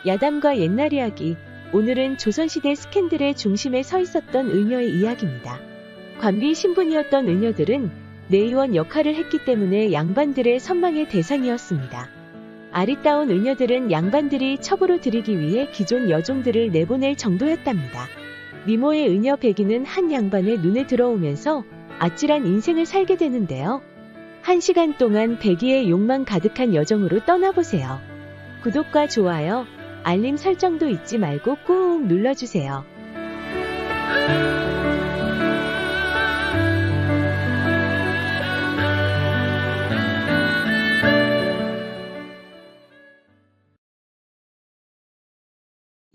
야담과 옛날 이야기. 오늘은 조선시대 스캔들의 중심에 서 있었던 의녀의 이야기입니다. 관비 신분이었던 의녀들은 내의원 역할을 했기 때문에 양반들의 선망의 대상이었습니다. 아리따운 의녀들은 양반들이 첩으로 들이기 위해 기존 여종들을 내보낼 정도였답니다. 미모의 의녀 백이는 한 양반의 눈에 들어오면서 아찔한 인생을 살게 되는데요. 1시간 동안 백이의 욕망 가득한 여정으로 떠나보세요. 구독과 좋아요, 알림 설정도 잊지 말고 꾹 눌러주세요.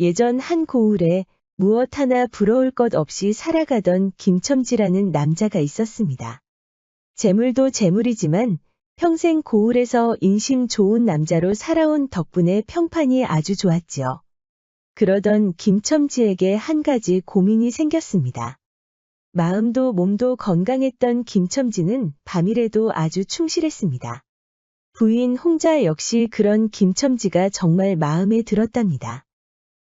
예전 한 고을에 무엇 하나 부러울 것 없이 살아가던 김첨지라는 남자가 있었습니다. 재물도 재물이지만 평생 고을에서 인심 좋은 남자로 살아온 덕분에 평판이 아주 좋았지요. 그러던 김첨지에게 한 가지 고민이 생겼습니다. 마음도 몸도 건강했던 김첨지는 밤이라도 아주 충실했습니다. 부인 홍자 역시 그런 김첨지가 정말 마음에 들었답니다.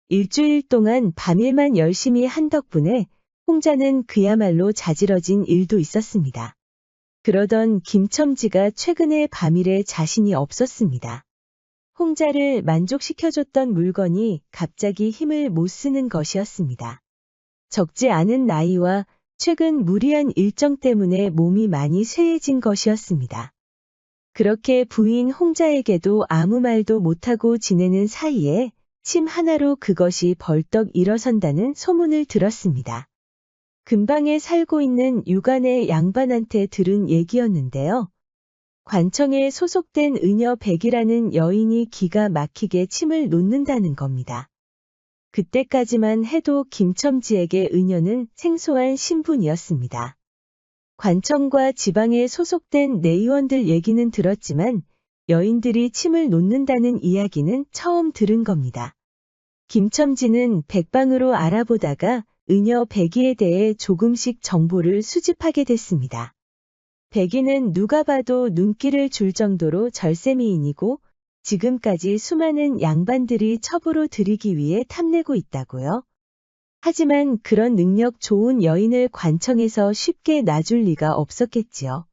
일주일 동안 밤일만 열심히 한 덕분에 홍자는 그야말로 자지러진 일도 있었습니다. 그러던 김첨지가 최근에 밤일에 자신이 없었습니다. 홍자를 만족시켜줬던 물건이 갑자기 힘을 못 쓰는 것이었습니다. 적지 않은 나이와 최근 무리한 일정 때문에 몸이 많이 쇠해진 것이었습니다. 그렇게 부인 홍자에게도 아무 말도 못하고 지내는 사이에 침 하나로 그것이 벌떡 일어선다는 소문을 들었습니다. 근방에 살고 있는 유관의 양반한테 들은 얘기였는데요. 관청에 소속된 의녀 백이라는 여인이 기가 막히게 침을 놓는다는 겁니다. 그때까지만 해도 김첨지에게 의녀는 생소한 신분이었습니다. 관청과 지방에 소속된 내의원들 얘기는 들었지만 여인들이 침을 놓는다는 이야기는 처음 들은 겁니다. 김첨지는 백방으로 알아보다가 의녀 백이에 대해 조금씩 정보를 수집하게 됐습니다. 백이는 누가 봐도 눈길을 줄 정도로 절세미인이고 지금까지 수많은 양반들이 첩으로 들이기 위해 탐내고 있다고요. 하지만 그런 능력 좋은 여인을 관청에서 쉽게 놔줄 리가 없었겠지요.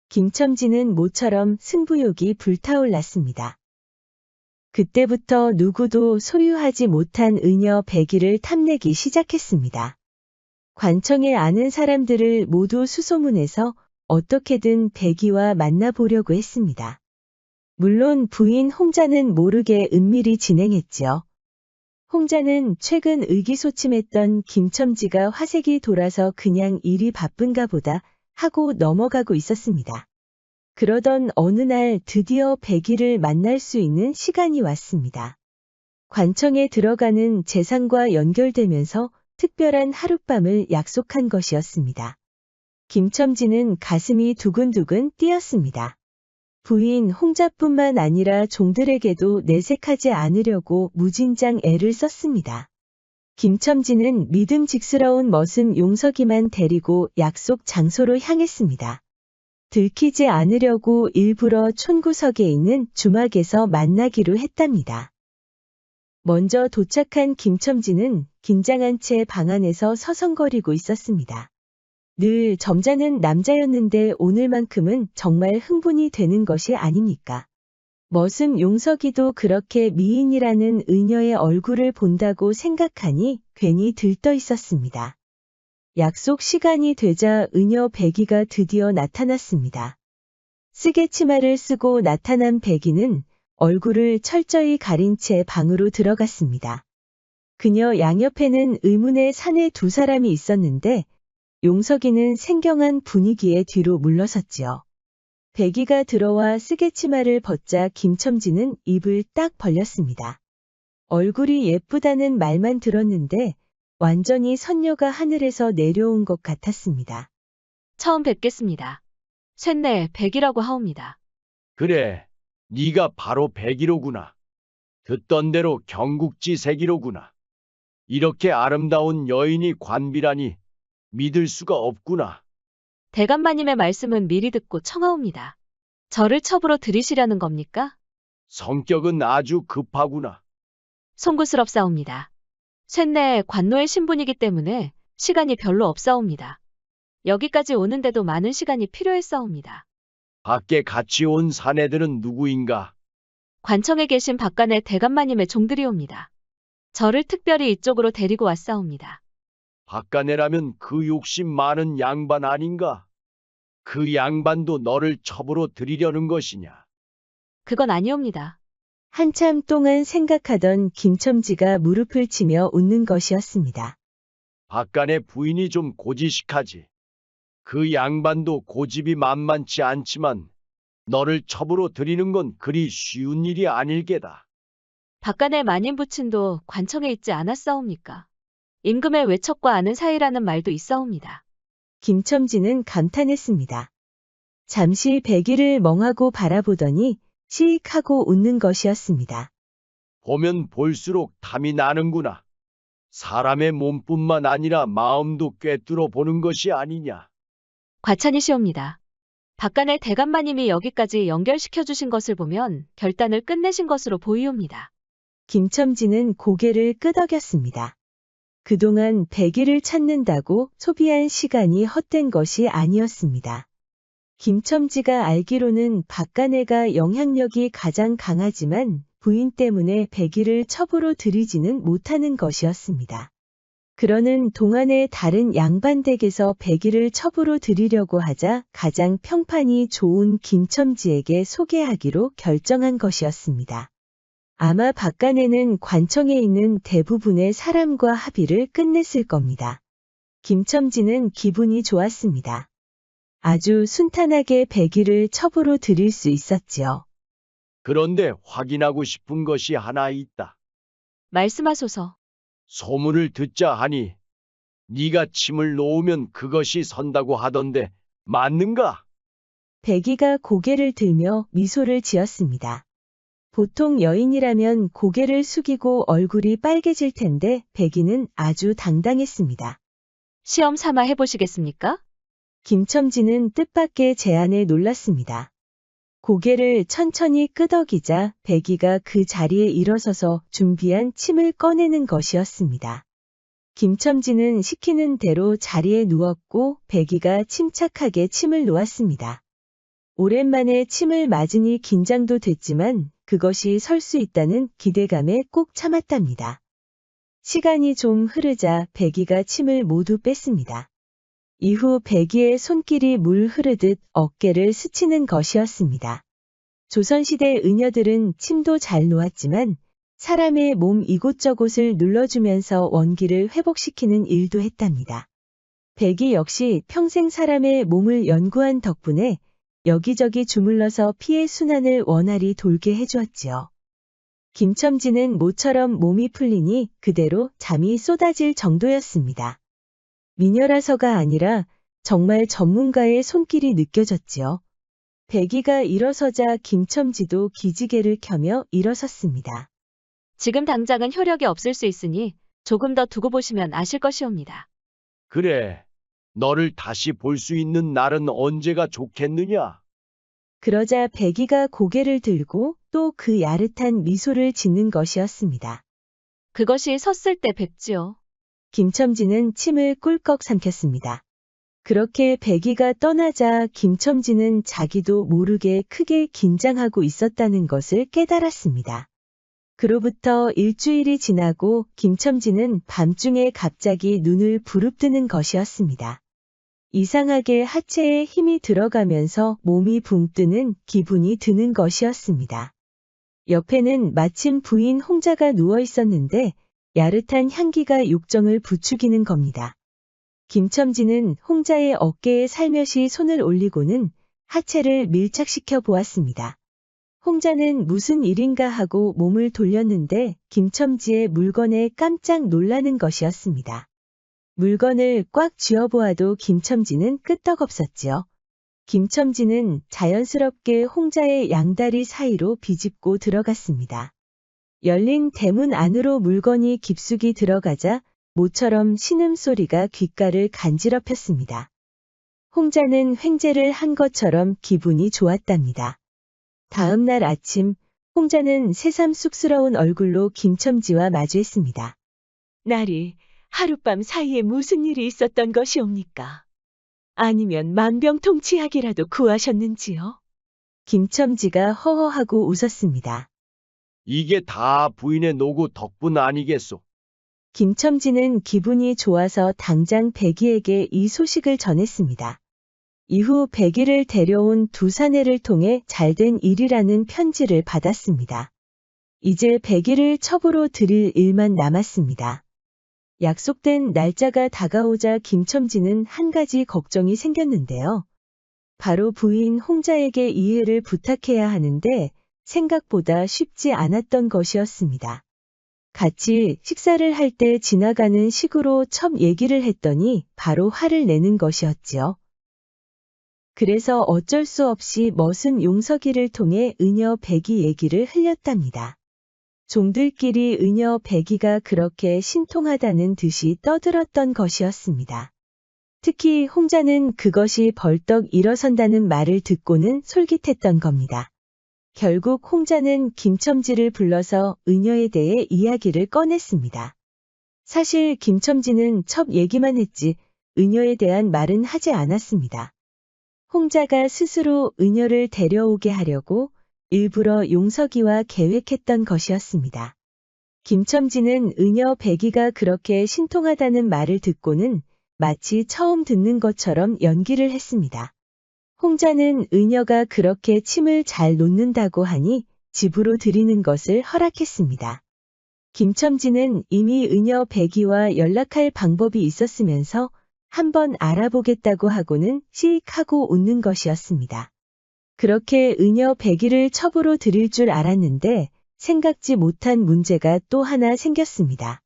김첨지는 모처럼 승부욕이 불타올랐습니다. 그때부터 누구도 소유하지 못한 의녀 백이를 탐내기 시작했습니다. 관청에 아는 사람들을 모두 수소문해서 어떻게든 백이와 만나보려고 했습니다. 물론 부인 홍자는 모르게 은밀히 진행했지요. 홍자는 최근 의기소침했던 김첨지가 화색이 돌아서 그냥 일이 바쁜가 보다 하고 넘어가고 있었습니다. 그러던 어느 날 드디어 백이를 만날 수 있는 시간이 왔습니다. 관청에 들어가는 재상과 연결되면서 특별한 하룻밤을 약속한 것이었습니다. 김첨지는 가슴이 두근두근 뛰었습니다. 부인 홍자뿐만 아니라 종들에게도 내색하지 않으려고 무진장 애를 썼습니다. 김첨지는 믿음직스러운 머슴 용석이만 데리고 약속 장소로 향했습니다. 들키지 않으려고 일부러 촌구석에 있는 주막에서 만나기로 했답니다. 먼저 도착한 김첨지는 긴장한 채 방 안에서 서성거리고 있었습니다. 늘 점잖은 남자였는데 오늘만큼은 정말 흥분이 되는 것이 아닙니까? 머슴 용석이도 그렇게 미인이라는 의녀의 얼굴을 본다고 생각하니 괜히 들떠 있었습니다. 약속 시간이 되자 의녀 백이가 드디어 나타났습니다. 쓰개 치마를 쓰고 나타난 백이는 얼굴을 철저히 가린 채 방으로 들어갔습니다. 그녀 양옆에는 의문의 사내 두 사람이 있었는데 용석이는 생경한 분위기에 뒤로 물러섰지요. 백이가 들어와 쓰개 치마를 벗자 김첨지는 입을 딱 벌렸습니다. 얼굴이 예쁘다는 말만 들었는데 완전히 선녀가 하늘에서 내려온 것 같았습니다. 처음 뵙겠습니다. 쇳내 백이라고 하옵니다. 그래, 네가 바로 백이로구나. 듣던 대로 경국지색이로구나. 이렇게 아름다운 여인이 관비라니 믿을 수가 없구나. 대감마님의 말씀은 미리 듣고 청하옵니다. 저를 첩으로 들이시려는 겁니까? 성격은 아주 급하구나. 송구스럽사옵니다. 쇳내 관노의 신분이기 때문에 시간이 별로 없사옵니다. 여기까지 오는데도 많은 시간이 필요했사옵니다. 밖에 같이 온 사내들은 누구인가? 관청에 계신 박간의 대감마님의 종들이옵니다. 저를 특별히 이쪽으로 데리고 왔사옵니다. 박간애라면 그 욕심 많은 양반 아닌가? 그 양반도 너를 첩으로 들이려는 것이냐? 그건 아니옵니다. 한참 동안 생각하던 김첨지가 무릎을 치며 웃는 것이었습니다. 박간의 부인이 좀 고지식하지. 그 양반도 고집이 만만치 않지만 너를 첩으로 들이는 건 그리 쉬운 일이 아닐게다. 박간의 마님 부친도 관청에 있지 않았사옵니까? 임금의 외척과 아는 사이라는 말도 있사옵니다. 김첨지는 감탄했습니다. 잠시 백이를 멍하고 바라보더니 시익하고 웃는 것이었습니다. 보면 볼수록 탐이 나는구나. 사람의 몸뿐만 아니라 마음도 꿰뚫어 보는 것이 아니냐. 과찬이시옵니다. 박간의 대감마님이 여기까지 연결시켜 주신 것을 보면 결단을 끝내신 것으로 보이옵니다. 김첨지는 고개를 끄덕였습니다. 그동안 백이를 찾는다고 소비한 시간이 헛된 것이 아니었습니다. 김첨지가 알기로는 박간애가 영향력이 가장 강하지만 부인 때문에 백이를 첩으로 들이지는 못하는 것이었습니다. 그러는 동안의 다른 양반댁에서 백이를 첩으로 들이려고 하자 가장 평판이 좋은 김첨지에게 소개하기로 결정한 것이었습니다. 아마 박간애는 관청에 있는 대부분의 사람과 합의를 끝냈을 겁니다. 김첨지는 기분이 좋았습니다. 아주 순탄하게 백이를 첩으로 들일 수 있었지요. 그런데 확인하고 싶은 것이 하나 있다. 말씀하소서. 소문을 듣자 하니 네가 침을 놓으면 그것이 선다고 하던데 맞는가? 백이가 고개를 들며 미소를 지었습니다. 보통 여인이라면 고개를 숙이고 얼굴이 빨개질 텐데 백이는 아주 당당했습니다. 시험 삼아 해보시겠습니까? 김첨지는 뜻밖의 제안에 놀랐습니다. 고개를 천천히 끄덕이자 백이가 그 자리에 일어서서 준비한 침을 꺼내는 것이었습니다. 김첨지는 시키는 대로 자리에 누웠고 백이가 침착하게 침을 놓았습니다. 오랜만에 침을 맞으니 긴장도 됐지만 그것이 설 수 있다는 기대감에 꾹 참았답니다. 시간이 좀 흐르자 백이가 침을 모두 뺐습니다. 이후 백이의 손길이 물 흐르듯 어깨를 스치는 것이었습니다. 조선시대 의녀들은 침도 잘 놓았지만 사람의 몸 이곳저곳을 눌러주면서 원기를 회복시키는 일도 했답니다. 백이 역시 평생 사람의 몸을 연구한 덕분에 여기저기 주물러서 피의 순환을 원활히 돌게 해주었지요. 김첨지는 모처럼 몸이 풀리니 그대로 잠이 쏟아질 정도였습니다. 미녀라서가 아니라 정말 전문가의 손길이 느껴졌지요. 백이가 일어서자 김첨지도 기지개를 켜며 일어섰습니다. 지금 당장은 효력이 없을 수 있으니 조금 더 두고 보시면 아실 것이옵니다. 그래, 너를 다시 볼 수 있는 날은 언제가 좋겠느냐? 그러자 백이가 고개를 들고 또 그 야릇한 미소를 짓는 것이었습니다. 그것이 섰을 때 뵙지요. 김첨지는 침을 꿀꺽 삼켰습니다. 그렇게 백이가 떠나자 김첨지는 자기도 모르게 크게 긴장하고 있었다는 것을 깨달았습니다. 그로부터 일주일이 지나고 김첨지는 밤중에 갑자기 눈을 부릅뜨는 것이었습니다. 이상하게 하체에 힘이 들어가면서 몸이 붕 뜨는 기분이 드는 것이었습니다. 옆에는 마침 부인 홍자가 누워 있었는데 야릇한 향기가 욕정을 부추기는 겁니다. 김첨지는 홍자의 어깨에 살며시 손을 올리고는 하체를 밀착시켜 보았습니다. 홍자는 무슨 일인가 하고 몸을 돌렸는데 김첨지의 물건에 깜짝 놀라는 것이었습니다. 물건을 꽉 쥐어보아도 김첨지는 끄떡없었지요. 김첨지는 자연스럽게 홍자의 양다리 사이로 비집고 들어갔습니다. 열린 대문 안으로 물건이 깊숙이 들어가자 모처럼 신음소리가 귓가를 간지럽혔습니다. 홍자는 횡재를 한 것처럼 기분이 좋았답니다. 다음 날 아침 홍자는 새삼 쑥스러운 얼굴로 김첨지와 마주했습니다. 날이 하룻밤 사이에 무슨 일이 있었던 것이옵니까? 아니면 만병통치약이라도 구하셨는지요? 김첨지가 허허하고 웃었습니다. 이게 다 부인의 노고 덕분 아니겠소? 김첨지는 기분이 좋아서 당장 백이에게 이 소식을 전했습니다. 이후 백이를 데려온 두 사내를 통해 잘된 일이라는 편지를 받았습니다. 이제 백이를 첩으로 들일 일만 남았습니다. 약속된 날짜가 다가오자 김첨지는 한 가지 걱정이 생겼는데요. 바로 부인 홍자에게 이해를 부탁해야 하는데 생각보다 쉽지 않았던 것이었습니다. 같이 식사를 할 때 지나가는 식으로 첩 얘기를 했더니 바로 화를 내는 것이었지요. 그래서 어쩔 수 없이 멋은 용석이를 통해 은여 백이 얘기를 흘렸답니다. 종들끼리 은여 백이가 그렇게 신통하다는 듯이 떠들었던 것이었습니다. 특히 홍자는 그것이 벌떡 일어선다는 말을 듣고는 솔깃했던 겁니다. 결국 홍자는 김첨지를 불러서 은여에 대해 이야기를 꺼냈습니다. 사실 김첨지는 첩 얘기만 했지 은여에 대한 말은 하지 않았습니다. 홍자가 스스로 은여를 데려오게 하려고 일부러 용석이와 계획했던 것이었습니다. 김첨지는 은여 백이가 그렇게 신통하다는 말을 듣고는 마치 처음 듣는 것처럼 연기를 했습니다. 홍자는 은여가 그렇게 침을 잘 놓는다고 하니 집으로 들이는 것을 허락했습니다. 김첨지는 이미 은여 백이와 연락할 방법이 있었으면서 한번 알아보겠다고 하고는 씩 하고 웃는 것이었습니다. 그렇게 은여 백이를 첩으로 들일 줄 알았는데 생각지 못한 문제가 또 하나 생겼습니다.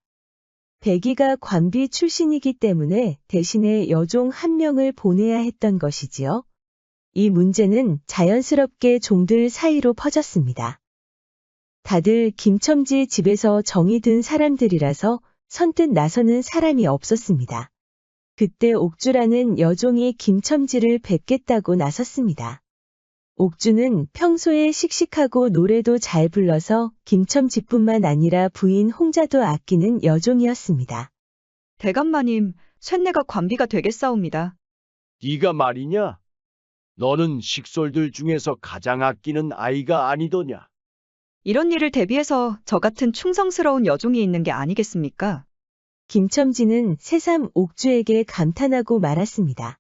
백이가 관비 출신이기 때문에 대신에 여종 한 명을 보내야 했던 것이지요. 이 문제는 자연스럽게 종들 사이로 퍼졌습니다. 다들 김첨지 집에서 정이 든 사람들이라서 선뜻 나서는 사람이 없었습니다. 그때 옥주라는 여종이 김첨지를 뵙겠다고 나섰습니다. 옥주는 평소에 씩씩하고 노래도 잘 불러서 김첨지뿐만 아니라 부인 홍자도 아끼는 여종이었습니다. 대감마님, 쇳내가 관비가 되겠사옵니다. 네가 말이냐? 너는 식솔들 중에서 가장 아끼는 아이가 아니더냐? 이런 일을 대비해서 저 같은 충성스러운 여종이 있는 게 아니겠습니까? 김첨지는 새삼 옥주에게 감탄하고 말았습니다.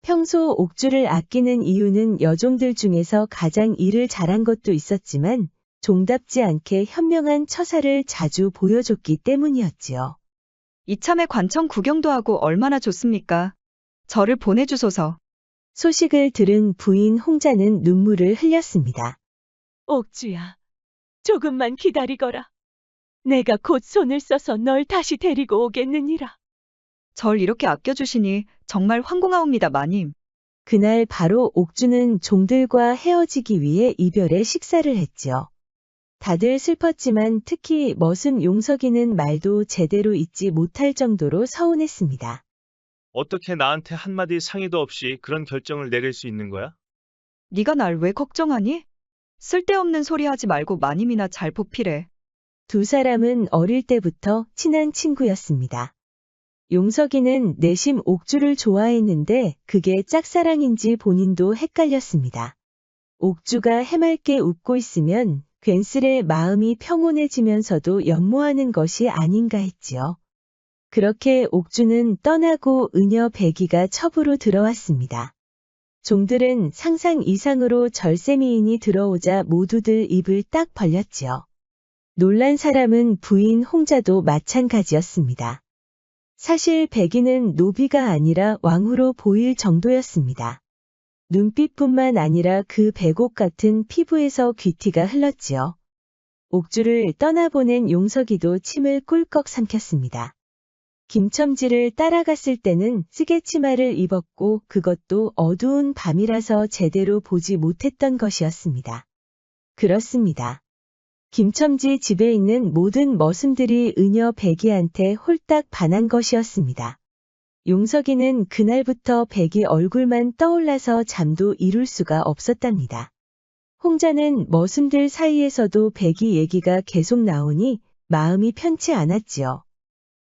평소 옥주를 아끼는 이유는 여종들 중에서 가장 일을 잘한 것도 있었지만 종답지 않게 현명한 처사를 자주 보여줬기 때문이었지요. 이참에 관청 구경도 하고 얼마나 좋습니까? 저를 보내주소서. 소식을 들은 부인 홍자는 눈물을 흘렸습니다. 옥주야, 조금만 기다리거라. 내가 곧 손을 써서 널 다시 데리고 오겠느니라. 절 이렇게 아껴주시니 정말 황공하옵니다, 마님. 그날 바로 옥주는 종들과 헤어지기 위해 이별의 식사를 했지요. 다들 슬펐지만 특히 머슴 용석이는 말도 제대로 잊지 못할 정도로 서운했습니다. 어떻게 나한테 한마디 상의도 없이 그런 결정을 내릴 수 있는 거야? 네가 날 왜 걱정하니? 쓸데없는 소리 하지 말고 마님이나 잘 보필해. 두 사람은 어릴 때부터 친한 친구였습니다. 용석이는 내심 옥주를 좋아했는데 그게 짝사랑인지 본인도 헷갈렸습니다. 옥주가 해맑게 웃고 있으면 괜스레 마음이 평온해지면서도 연모하는 것이 아닌가 했지요. 그렇게 옥주는 떠나고 은여 백이가 첩으로 들어왔습니다. 종들은 상상 이상으로 절세미인이 들어오자 모두들 입을 딱 벌렸지요. 놀란 사람은 부인 홍자도 마찬가지였습니다. 사실 백이는 노비가 아니라 왕후로 보일 정도였습니다. 눈빛뿐만 아니라 그 백옥 같은 피부에서 귀티가 흘렀지요. 옥주를 떠나보낸 용석이도 침을 꿀꺽 삼켰습니다. 김첨지를 따라갔을 때는 쓰개치마를 입었고 그것도 어두운 밤이라서 제대로 보지 못했던 것이었습니다. 그렇습니다. 김첨지 집에 있는 모든 머슴들이 은여 백이한테 홀딱 반한 것이었습니다. 용석이는 그날부터 백이 얼굴만 떠올라서 잠도 이룰 수가 없었답니다. 홍자는 머슴들 사이에서도 백이 얘기가 계속 나오니 마음이 편치 않았지요.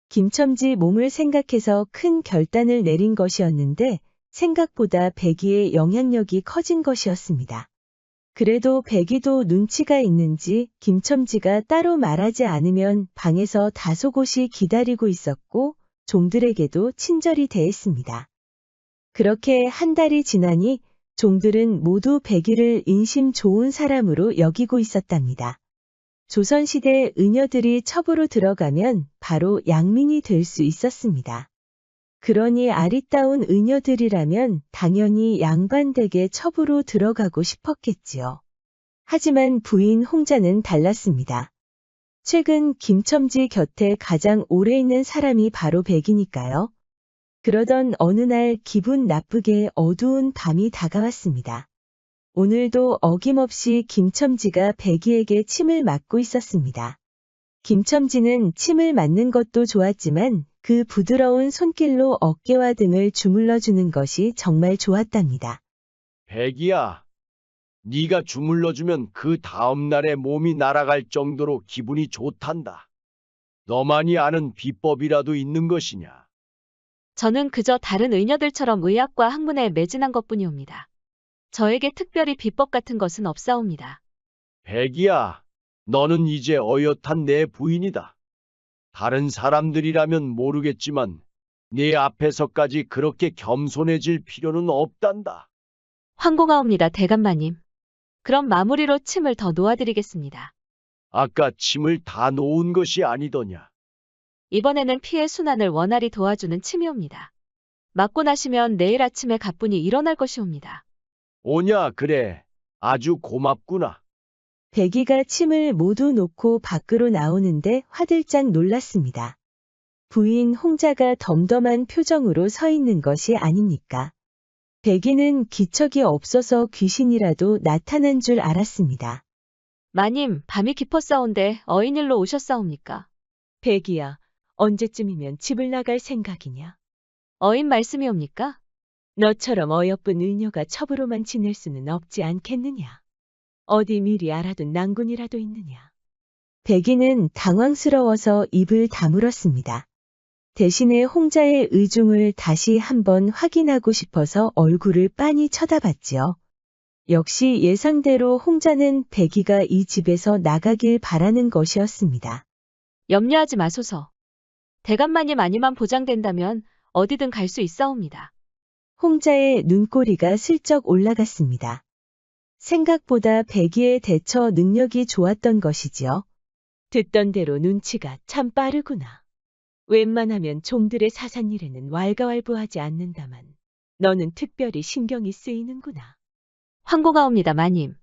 김첨지 몸을 생각해서 큰 결단을 내린 것이었는데 생각보다 백이의 영향력이 커진 것이었습니다. 그래도 백이도 눈치가 있는지 김첨지가 따로 말하지 않으면 방에서 다소곳이 기다리고 있었고 종들에게도 친절히 대했습니다. 그렇게 한 달이 지나니 종들은 모두 백이를 인심 좋은 사람으로 여기고 있었답니다. 조선시대 은여들이 첩으로 들어가면 바로 양민이 될 수 있었습니다. 그러니 아리따운 은여들이라면 당연히 양반댁의 첩으로 들어가고 싶었겠지요. 하지만 부인 홍자는 달랐습니다. 최근 김첨지 곁에 가장 오래 있는 사람이 바로 백이니까요. 그러던 어느 날 기분 나쁘게 어두운 밤이 다가왔습니다. 오늘도 어김없이 김첨지가 백이에게 침을 맞고 있었습니다. 김첨지는 침을 맞는 것도 좋았지만 그 부드러운 손길로 어깨와 등을 주물러주는 것이 정말 좋았답니다. 백이야, 네가 주물러주면 그 다음 날에 몸이 날아갈 정도로 기분이 좋단다. 너만이 아는 비법이라도 있는 것이냐? 저는 그저 다른 의녀들처럼 의학과 학문에 매진한 것뿐이옵니다. 저에게 특별히 비법 같은 것은 없사옵니다. 백이야, 너는 이제 어엿한 내 부인이다. 다른 사람들이라면 모르겠지만 네 앞에서까지 그렇게 겸손해질 필요는 없단다. 황공하옵니다, 대감마님. 그럼 마무리로 침을 더 놓아드리겠습니다. 아까 침을 다 놓은 것이 아니더냐? 이번에는 피의 순환을 원활히 도와주는 침이옵니다. 맞고 나시면 내일 아침에 가뿐히 일어날 것이옵니다. 오냐, 그래. 아주 고맙구나. 백이가 침을 모두 놓고 밖으로 나오는데 화들짝 놀랐습니다. 부인 홍자가 덤덤한 표정으로 서 있는 것이 아닙니까? 백이는 기척이 없어서 귀신이라도 나타난 줄 알았습니다. 마님, 밤이 깊었사온데 어인일로 오셨사옵니까? 백이야, 언제쯤이면 집을 나갈 생각이냐? 어인 말씀이옵니까? 너처럼 어여쁜 의녀가 첩으로만 지낼 수는 없지 않겠느냐? 어디 미리 알아둔 낭군이라도 있느냐? 백이는 당황스러워서 입을 다물었습니다. 대신에 홍자의 의중을 다시 한번 확인하고 싶어서 얼굴을 빤히 쳐다봤지요. 역시 예상대로 홍자는 백이가 이 집에서 나가길 바라는 것이었습니다. 염려하지 마소서. 대감마님 아니만 보장된다면 어디든 갈 수 있사옵니다. 홍자의 눈꼬리가 슬쩍 올라갔습니다. 생각보다 백이의 대처 능력이 좋았던 것이지요. 듣던 대로 눈치가 참 빠르구나. 웬만하면 종들의 사산일에는 왈가왈부하지 않는다만 너는 특별히 신경이 쓰이는구나. 황공하옵니다, 마님.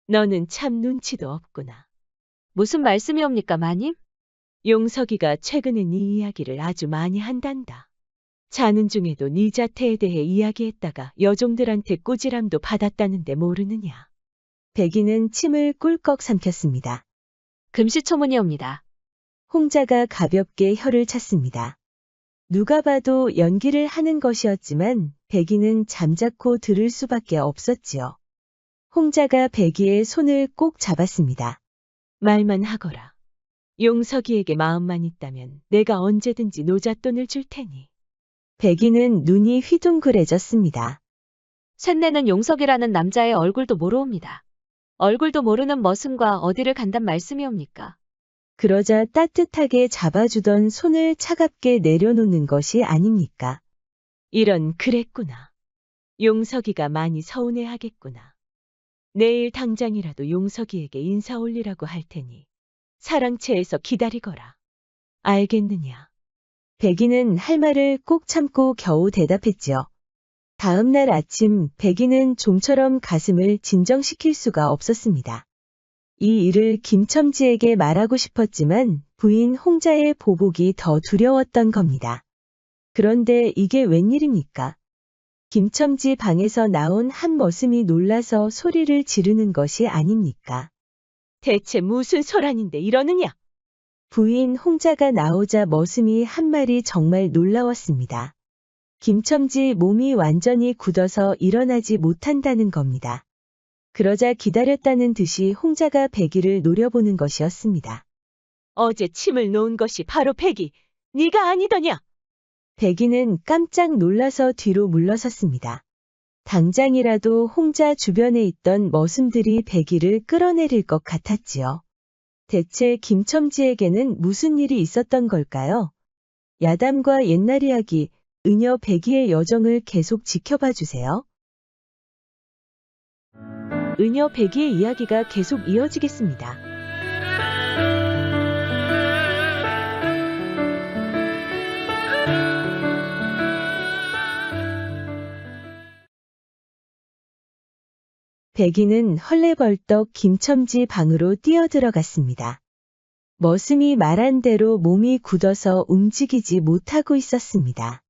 너는 참 눈치도 없구나. 무슨 말씀이옵니까, 마님? 용석이가 최근에 네 이야기를 아주 많이 한단다. 자는 중에도 네 자태에 대해 이야기했다가 여종들한테 꾸지람도 받았다는데 모르느냐. 백이는 침을 꿀꺽 삼켰습니다. 금시초문이옵니다. 홍자가 가볍게 혀를 찼습니다. 누가 봐도 연기를 하는 것이었지만 백이는 잠자코 들을 수밖에 없었지요. 홍자가 백이의 손을 꼭 잡았습니다. 말만 하거라. 용석이에게 마음만 있다면 내가 언제든지 노잣돈을 줄 테니. 백이는 눈이 휘둥그레졌습니다. 쇳내는 용석이라는 남자의 얼굴도 모르옵니다. 얼굴도 모르는 머슴과 어디를 간단 말씀이옵니까? 그러자 따뜻하게 잡아주던 손을 차갑게 내려놓는 것이 아닙니까? 이런 그랬구나. 용석이가 많이 서운해하겠구나. 내일 당장이라도 용석이에게 인사 올리라고 할 테니 사랑채에서 기다리거라. 알겠느냐? 백이는 할 말을 꼭 참고 겨우 대답했지요. 다음 날 아침 백이는 좀처럼 가슴을 진정시킬 수가 없었습니다. 이 일을 김첨지에게 말하고 싶었지만 부인 홍자의 보복이 더 두려웠던 겁니다. 그런데 이게 웬일입니까? 김첨지 방에서 나온 한 머슴이 놀라서 소리를 지르는 것이 아닙니까? 대체 무슨 소란인데 이러느냐? 부인 홍자가 나오자 머슴이 한 말이 정말 놀라웠습니다. 김첨지 몸이 완전히 굳어서 일어나지 못한다는 겁니다. 그러자 기다렸다는 듯이 홍자가 백이를 노려보는 것이었습니다. 어제 침을 놓은 것이 바로 백이, 네가 아니더냐? 백이는 깜짝 놀라서 뒤로 물러섰습니다. 당장이라도 홍자 주변에 있던 머슴들이 백이를 끌어내릴 것 같았지요. 대체 김첨지에게는 무슨 일이 있었던 걸까요? 야담과 옛날 이야기, 은여 백이의 여정을 계속 지켜봐 주세요. 은여 백이의 이야기가 계속 이어지겠습니다. 백이는 헐레벌떡 김첨지 방으로 뛰어들어갔습니다. 머슴이 말한 대로 몸이 굳어서 움직이지 못하고 있었습니다.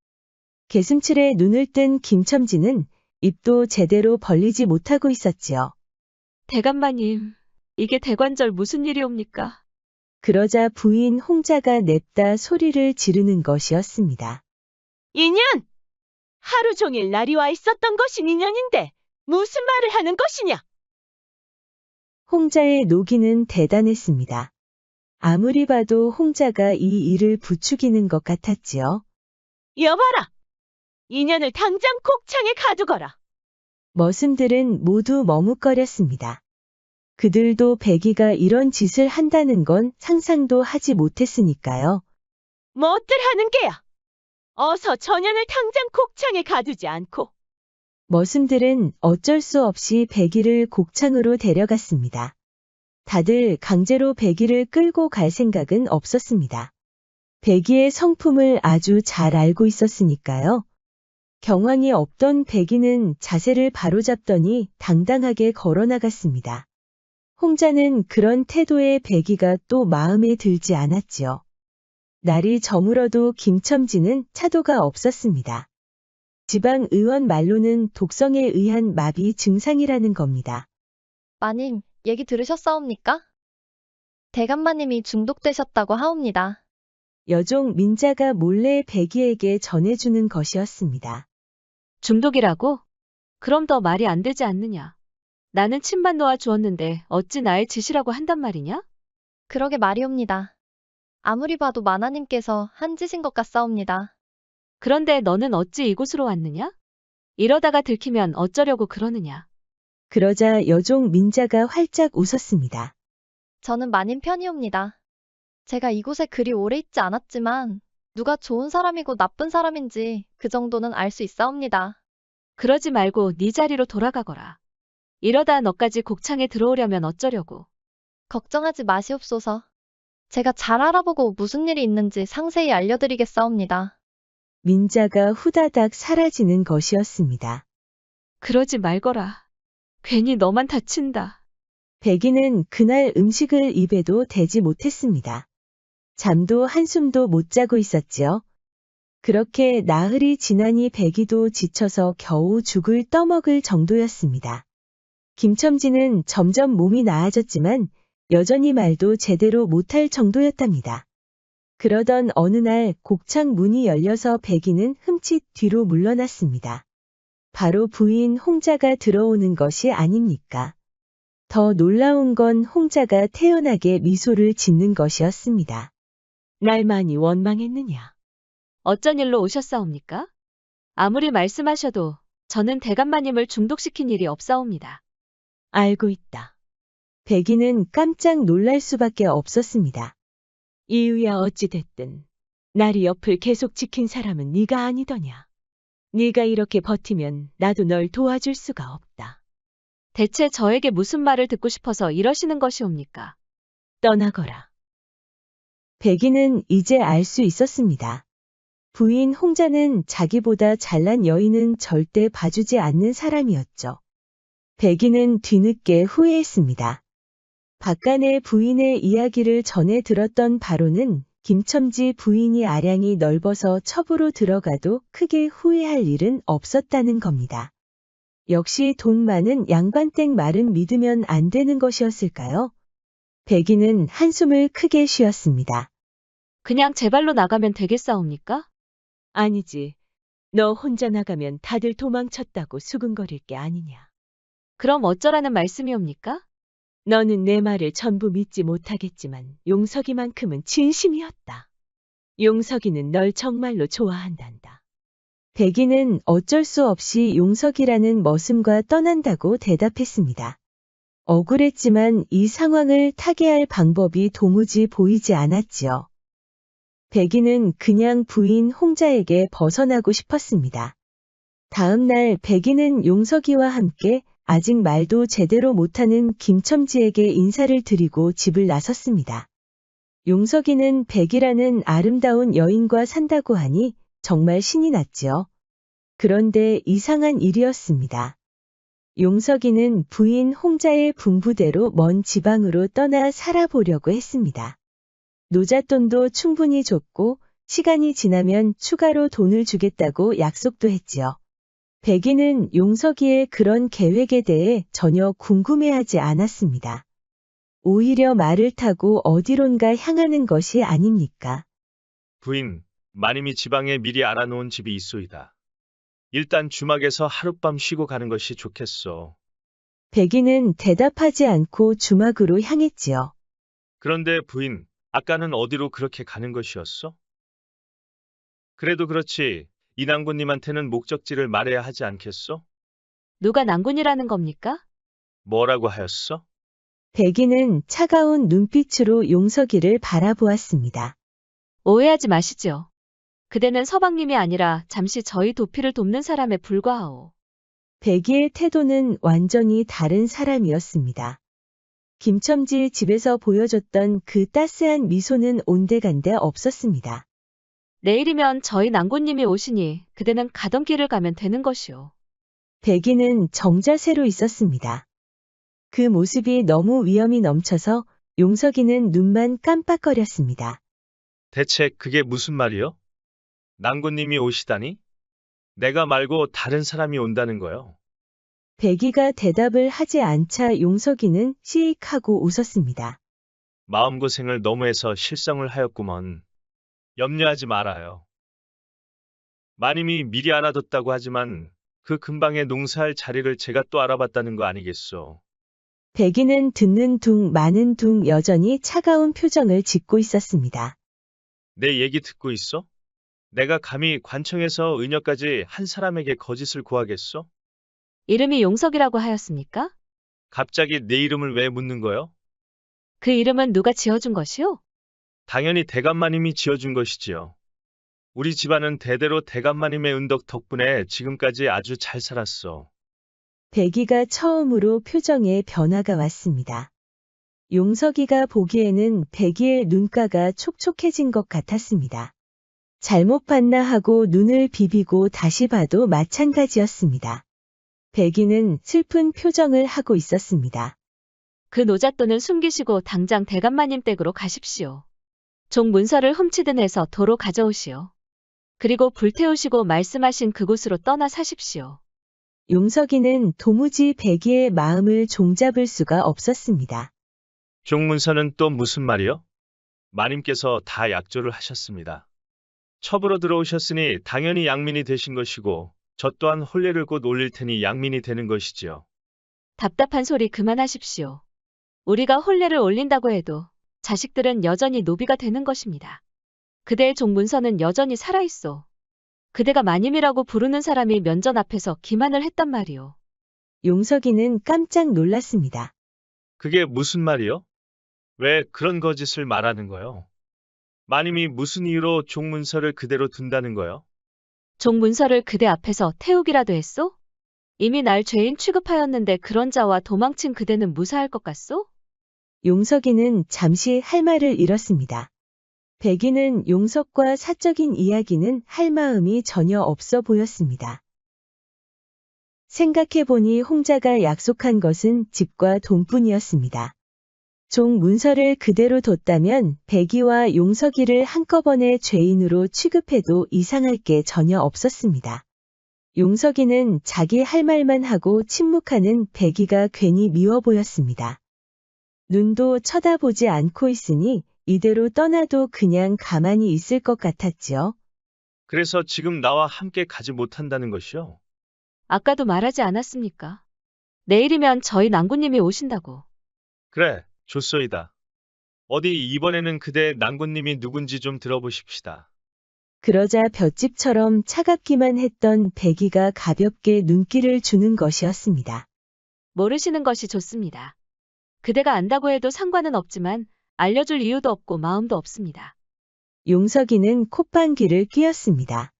개슴츠레 눈을 뜬 김첨지는 입도 제대로 벌리지 못하고 있었지요. 대감마님, 이게 대관절 무슨 일이옵니까? 그러자 부인 홍자가 냅다 소리를 지르는 것이었습니다. 인연! 하루 종일 날이 와 있었던 것이 인연인데 무슨 말을 하는 것이냐? 홍자의 노기는 대단했습니다. 아무리 봐도 홍자가 이 일을 부추기는 것 같았지요. 여봐라! 인연을 당장 곡창에 가두거라. 머슴들은 모두 머뭇거렸습니다. 그들도 백이가 이런 짓을 한다는 건 상상도 하지 못했으니까요. 뭐들 하는 게야? 어서 전연을 당장 곡창에 가두지 않고. 머슴들은 어쩔 수 없이 백이를 곡창으로 데려갔습니다. 다들 강제로 백이를 끌고 갈 생각은 없었습니다. 백이의 성품을 아주 잘 알고 있었으니까요. 경황이 없던 백이는 자세를 바로잡더니 당당하게 걸어나갔습니다. 홍자는 그런 태도에 백이가 또 마음에 들지 않았지요. 날이 저물어도 김첨지는 차도가 없었습니다. 지방 의원 말로는 독성에 의한 마비 증상이라는 겁니다. 마님, 얘기 들으셨사옵니까? 대감마님이 중독되셨다고 하옵니다. 여종 민자가 몰래 백이에게 전해주는 것이었습니다. 중독이라고? 그럼 더 말이 안 되지 않느냐? 나는 침만 놓아 주었는데 어찌 나의 짓이라고 한단 말이냐? 그러게 말이옵니다. 아무리 봐도 마나님께서 한 짓인 것 같사옵니다. 그런데 너는 어찌 이곳으로 왔느냐? 이러다가 들키면 어쩌려고 그러느냐? 그러자 여종 민자가 활짝 웃었습니다. 저는 마님 편이옵니다. 제가 이곳에 그리 오래 있지 않았지만 누가 좋은 사람이고 나쁜 사람인지 그 정도는 알 수 있사옵니다. 그러지 말고 네 자리로 돌아가거라. 이러다 너까지 곡창에 들어오려면 어쩌려고. 걱정하지 마시옵소서. 제가 잘 알아보고 무슨 일이 있는지 상세히 알려드리겠사옵니다. 민자가 후다닥 사라지는 것이었습니다. 그러지 말거라. 괜히 너만 다친다. 백이는 그날 음식을 입에도 대지 못했습니다. 잠도 한숨도 못 자고 있었지요. 그렇게 나흘이 지나니 백이도 지쳐서 겨우 죽을 떠먹을 정도였습니다. 김첨지는 점점 몸이 나아졌지만 여전히 말도 제대로 못할 정도였답니다. 그러던 어느 날 곡창 문이 열려서 백이는 흠칫 뒤로 물러났습니다. 바로 부인 홍자가 들어오는 것이 아닙니까? 더 놀라운 건 홍자가 태연하게 미소를 짓는 것이었습니다. 날 많이 원망했느냐? 어쩐 일로 오셨사옵니까? 아무리 말씀하셔도 저는 대감마님을 중독시킨 일이 없사옵니다. 알고 있다. 백이는 깜짝 놀랄 수밖에 없었습니다. 이유야 어찌됐든 나리 옆을 계속 지킨 사람은 네가 아니더냐. 네가 이렇게 버티면 나도 널 도와줄 수가 없다. 대체 저에게 무슨 말을 듣고 싶어서 이러시는 것이옵니까? 떠나거라. 백이는 이제 알 수 있었습니다. 부인 홍자는 자기보다 잘난 여인은 절대 봐주지 않는 사람이었죠. 백이는 뒤늦게 후회했습니다. 박간의 부인의 이야기를 전해 들었던 바로는 김첨지 부인이 아량이 넓어서 첩으로 들어가도 크게 후회할 일은 없었다는 겁니다. 역시 돈 많은 양반댁 말은 믿으면 안 되는 것이었을까요? 백이는 한숨을 크게 쉬었습니다. 그냥 제 발로 나가면 되겠사옵니까? 아니지. 너 혼자 나가면 다들 도망쳤다고 수근거릴 게 아니냐. 그럼 어쩌라는 말씀이옵니까? 너는 내 말을 전부 믿지 못하겠지만 용석이만큼은 진심이었다. 용석이는 널 정말로 좋아한단다. 백이는 어쩔 수 없이 용석이라는 머슴과 떠난다고 대답했습니다. 억울했지만 이 상황을 타개할 방법이 도무지 보이지 않았지요. 백이는 그냥 부인 홍자에게 벗어나고 싶었습니다. 다음 날 백이는 용석이와 함께 아직 말도 제대로 못하는 김첨지에게 인사를 드리고 집을 나섰습니다. 용석이는 백이라는 아름다운 여인과 산다고 하니 정말 신이 났지요. 그런데 이상한 일이었습니다. 용석이는 부인 홍자의 분부대로 먼 지방으로 떠나 살아보려고 했습니다. 노잣돈도 충분히 줬고 시간이 지나면 추가로 돈을 주겠다고 약속도 했지요. 백이는 용석이의 그런 계획에 대해 전혀 궁금해하지 않았습니다. 오히려 말을 타고 어디론가 향하는 것이 아닙니까? 부인, 마님이 지방에 미리 알아놓은 집이 있소이다. 일단 주막에서 하룻밤 쉬고 가는 것이 좋겠소. 백이는 대답하지 않고 주막으로 향했지요. 그런데 부인, 아까는 어디로 그렇게 가는 것이었소? 그래도 그렇지, 이 낭군님한테는 목적지를 말해야 하지 않겠소? 누가 낭군이라는 겁니까? 뭐라고 하였소? 백이는 차가운 눈빛으로 용석이를 바라보았습니다. 오해하지 마시지요. 그대는 서방님이 아니라 잠시 저희 도피를 돕는 사람에 불과하오. 백이의 태도는 완전히 다른 사람이었습니다. 김첨지 집에서 보여줬던 그 따스한 미소는 온데간데 없었습니다. 내일이면 저희 낭군님이 오시니 그대는 가던 길을 가면 되는 것이오. 백이는 정자세로 있었습니다. 그 모습이 너무 위험이 넘쳐서 용석이는 눈만 깜빡거렸습니다. 대체 그게 무슨 말이요? 낭군님이 오시다니? 내가 말고 다른 사람이 온다는 거요. 백이가 대답을 하지 않자 용석이는 시익하고 웃었습니다. 마음고생을 너무해서 실성을 하였구먼. 염려하지 말아요. 마님이 미리 알아뒀다고 하지만 그 근방에 농사할 자리를 제가 또 알아봤다는 거 아니겠소. 백이는 듣는 둥 마는 둥 여전히 차가운 표정을 짓고 있었습니다. 내 얘기 듣고 있어? 내가 감히 관청에서 의녀까지 한 사람에게 거짓을 구하겠소? 이름이 용석이라고 하였습니까? 갑자기 내 이름을 왜 묻는 거요? 그 이름은 누가 지어준 것이오? 당연히 대감마님이 지어준 것이지요. 우리 집안은 대대로 대감마님의 은덕 덕분에 지금까지 아주 잘 살았어. 백이가 처음으로 표정에 변화가 왔습니다. 용석이가 보기에는 백이의 눈가가 촉촉해진 것 같았습니다. 잘못 봤나 하고 눈을 비비고 다시 봐도 마찬가지였습니다. 백이는 슬픈 표정을 하고 있었습니다. 그 노잣돈은 숨기시고 당장 대감마님 댁으로 가십시오. 종 문서를 훔치든 해서 도로 가져오시오. 그리고 불태우시고 말씀하신 그곳으로 떠나 사십시오. 용석이는 도무지 백이의 마음을 종잡을 수가 없었습니다. 종문서는 또 무슨 말이요? 마님께서 다 약조를 하셨습니다. 첩으로 들어오셨으니 당연히 양민이 되신 것이고 저 또한 혼례를 곧 올릴 테니 양민이 되는 것이지요. 답답한 소리 그만하십시오. 우리가 혼례를 올린다고 해도 자식들은 여전히 노비가 되는 것입니다. 그대의 종문서는 여전히 살아있어. 그대가 마님이라고 부르는 사람이 면전 앞에서 기만을 했단 말이오. 용석이는 깜짝 놀랐습니다. 그게 무슨 말이요? 왜 그런 거짓을 말하는 거요? 마님이 무슨 이유로 종문서를 그대로 둔다는 거요? 종문서를 그대 앞에서 태우기라도 했소? 이미 날 죄인 취급하였는데 그런 자와 도망친 그대는 무사할 것 같소? 용석이는 잠시 할 말을 잃었습니다. 백이는 용석과 사적인 이야기는 할 마음이 전혀 없어 보였습니다. 생각해보니 홍자가 약속한 것은 집과 돈뿐이었습니다. 종 문서를 그대로 뒀다면 백이와 용석이를 한꺼번에 죄인으로 취급해도 이상할 게 전혀 없었습니다. 용석이는 자기 할 말만 하고 침묵하는 백이가 괜히 미워 보였습니다. 눈도 쳐다보지 않고 있으니 이대로 떠나도 그냥 가만히 있을 것 같았지요. 그래서 지금 나와 함께 가지 못한다는 것이요? 아까도 말하지 않았습니까? 내일이면 저희 낭구님이 오신다고. 그래, 좋소이다. 어디 이번에는 그대 낭군님이 누군지 좀 들어보십시다. 그러자 볏짚처럼 차갑기만 했던 백이가 가볍게 눈길을 주는 것이었습니다. 모르시는 것이 좋습니다. 그대가 안다고 해도 상관은 없지만 알려줄 이유도 없고 마음도 없습니다. 용석이는 콧방귀를 뀌었습니다.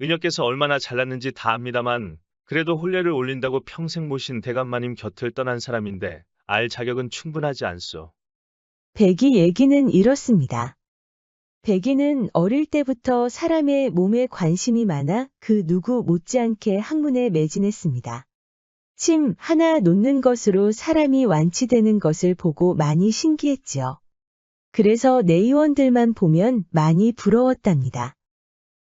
은혁께서 얼마나 잘났는지 다 압니다만 그래도 혼례를 올린다고 평생 모신 대감마님 곁을 떠난 사람인데 알 자격은 충분하지 않소. 백이 얘기는 이렇습니다. 백이는 어릴 때부터 사람의 몸에 관심이 많아 그 누구 못지않게 학문에 매진했습니다. 침 하나 놓는 것으로 사람이 완치되는 것을 보고 많이 신기했지요. 그래서 내의원들만 보면 많이 부러웠답니다.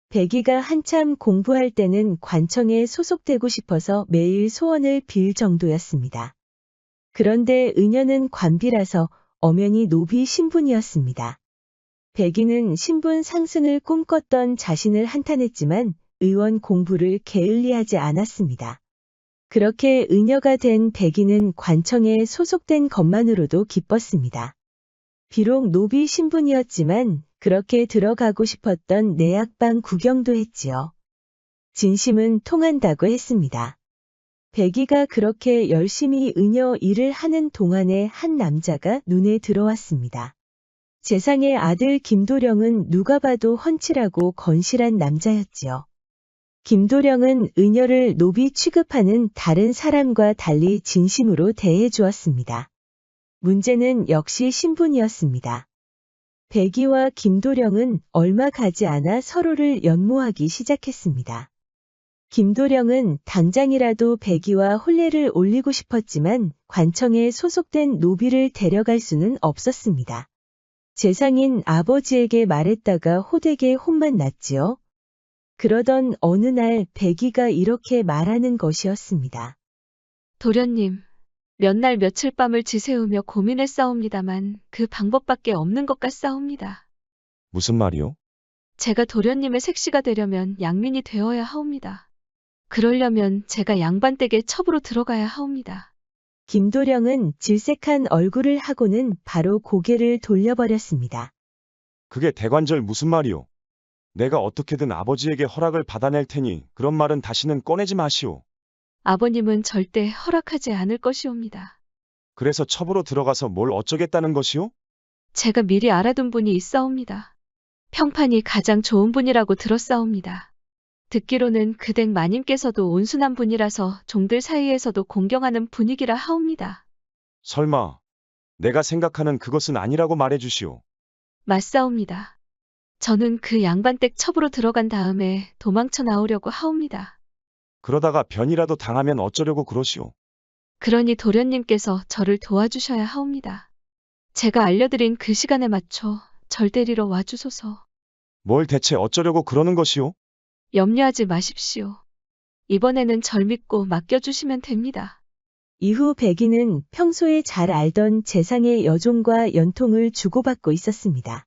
백이가 한참 공부할 때는 관청에 소속되고 싶어서 매일 소원을 빌 정도였습니다. 그런데 은여는 관비라서 엄연히 노비 신분이었습니다. 백이는 신분 상승을 꿈꿨던 자신을 한탄했지만 의원 공부를 게을리하지 않았습니다. 그렇게 은여가 된 백이는 관청에 소속된 것만으로도 기뻤습니다. 비록 노비 신분이었지만 그렇게 들어가고 싶었던 내학방 구경도 했지요. 진심은 통한다고 했습니다. 백이가 그렇게 열심히 은여 일을 하는 동안에 한 남자가 눈에 들어왔습니다. 재상의 아들 김도령은 누가 봐도 훤칠하고 건실한 남자였지요. 김도령은 은여를 노비 취급하는 다른 사람과 달리 진심으로 대해 주었습니다. 문제는 역시 신분이었습니다. 백이와 김도령은 얼마 가지 않아 서로를 연모하기 시작했습니다. 김도령은 당장이라도 백이와 혼례를 올리고 싶었지만 관청에 소속된 노비를 데려갈 수는 없었습니다. 재상인 아버지에게 말했다가 호되게 혼만 났지요. 그러던 어느 날 백이가 이렇게 말하는 것이었습니다. 도련님, 몇 날 며칠 밤을 지새우며 고민했사옵니다만 그 방법밖에 없는 것 같사옵니다. 무슨 말이요? 제가 도련님의 색시가 되려면 양민이 되어야 하옵니다. 그러려면 제가 양반댁에 첩으로 들어가야 하옵니다. 김도령은 질색한 얼굴을 하고는 바로 고개를 돌려버렸습니다. 그게 대관절 무슨 말이요? 내가 어떻게든 아버지에게 허락을 받아낼 테니 그런 말은 다시는 꺼내지 마시오. 아버님은 절대 허락하지 않을 것이옵니다. 그래서 첩으로 들어가서 뭘 어쩌겠다는 것이오? 제가 미리 알아둔 분이 있사옵니다. 평판이 가장 좋은 분이라고 들었사옵니다. 듣기로는 그댁 마님께서도 온순한 분이라서 종들 사이에서도 공경하는 분위기라 하옵니다. 설마 내가 생각하는 그것은 아니라고 말해주시오. 맞사옵니다. 저는 그 양반댁 첩으로 들어간 다음에 도망쳐 나오려고 하옵니다. 그러다가 변이라도 당하면 어쩌려고 그러시오. 그러니 도련님께서 저를 도와주셔야 하옵니다. 제가 알려드린 그 시간에 맞춰 절 데리러 와주소서. 뭘 대체 어쩌려고 그러는 것이오? 염려하지 마십시오. 이번에는 절 믿고 맡겨주시면 됩니다. 이후 백이는 평소에 잘 알던 재상의 여종과 연통을 주고받고 있었습니다.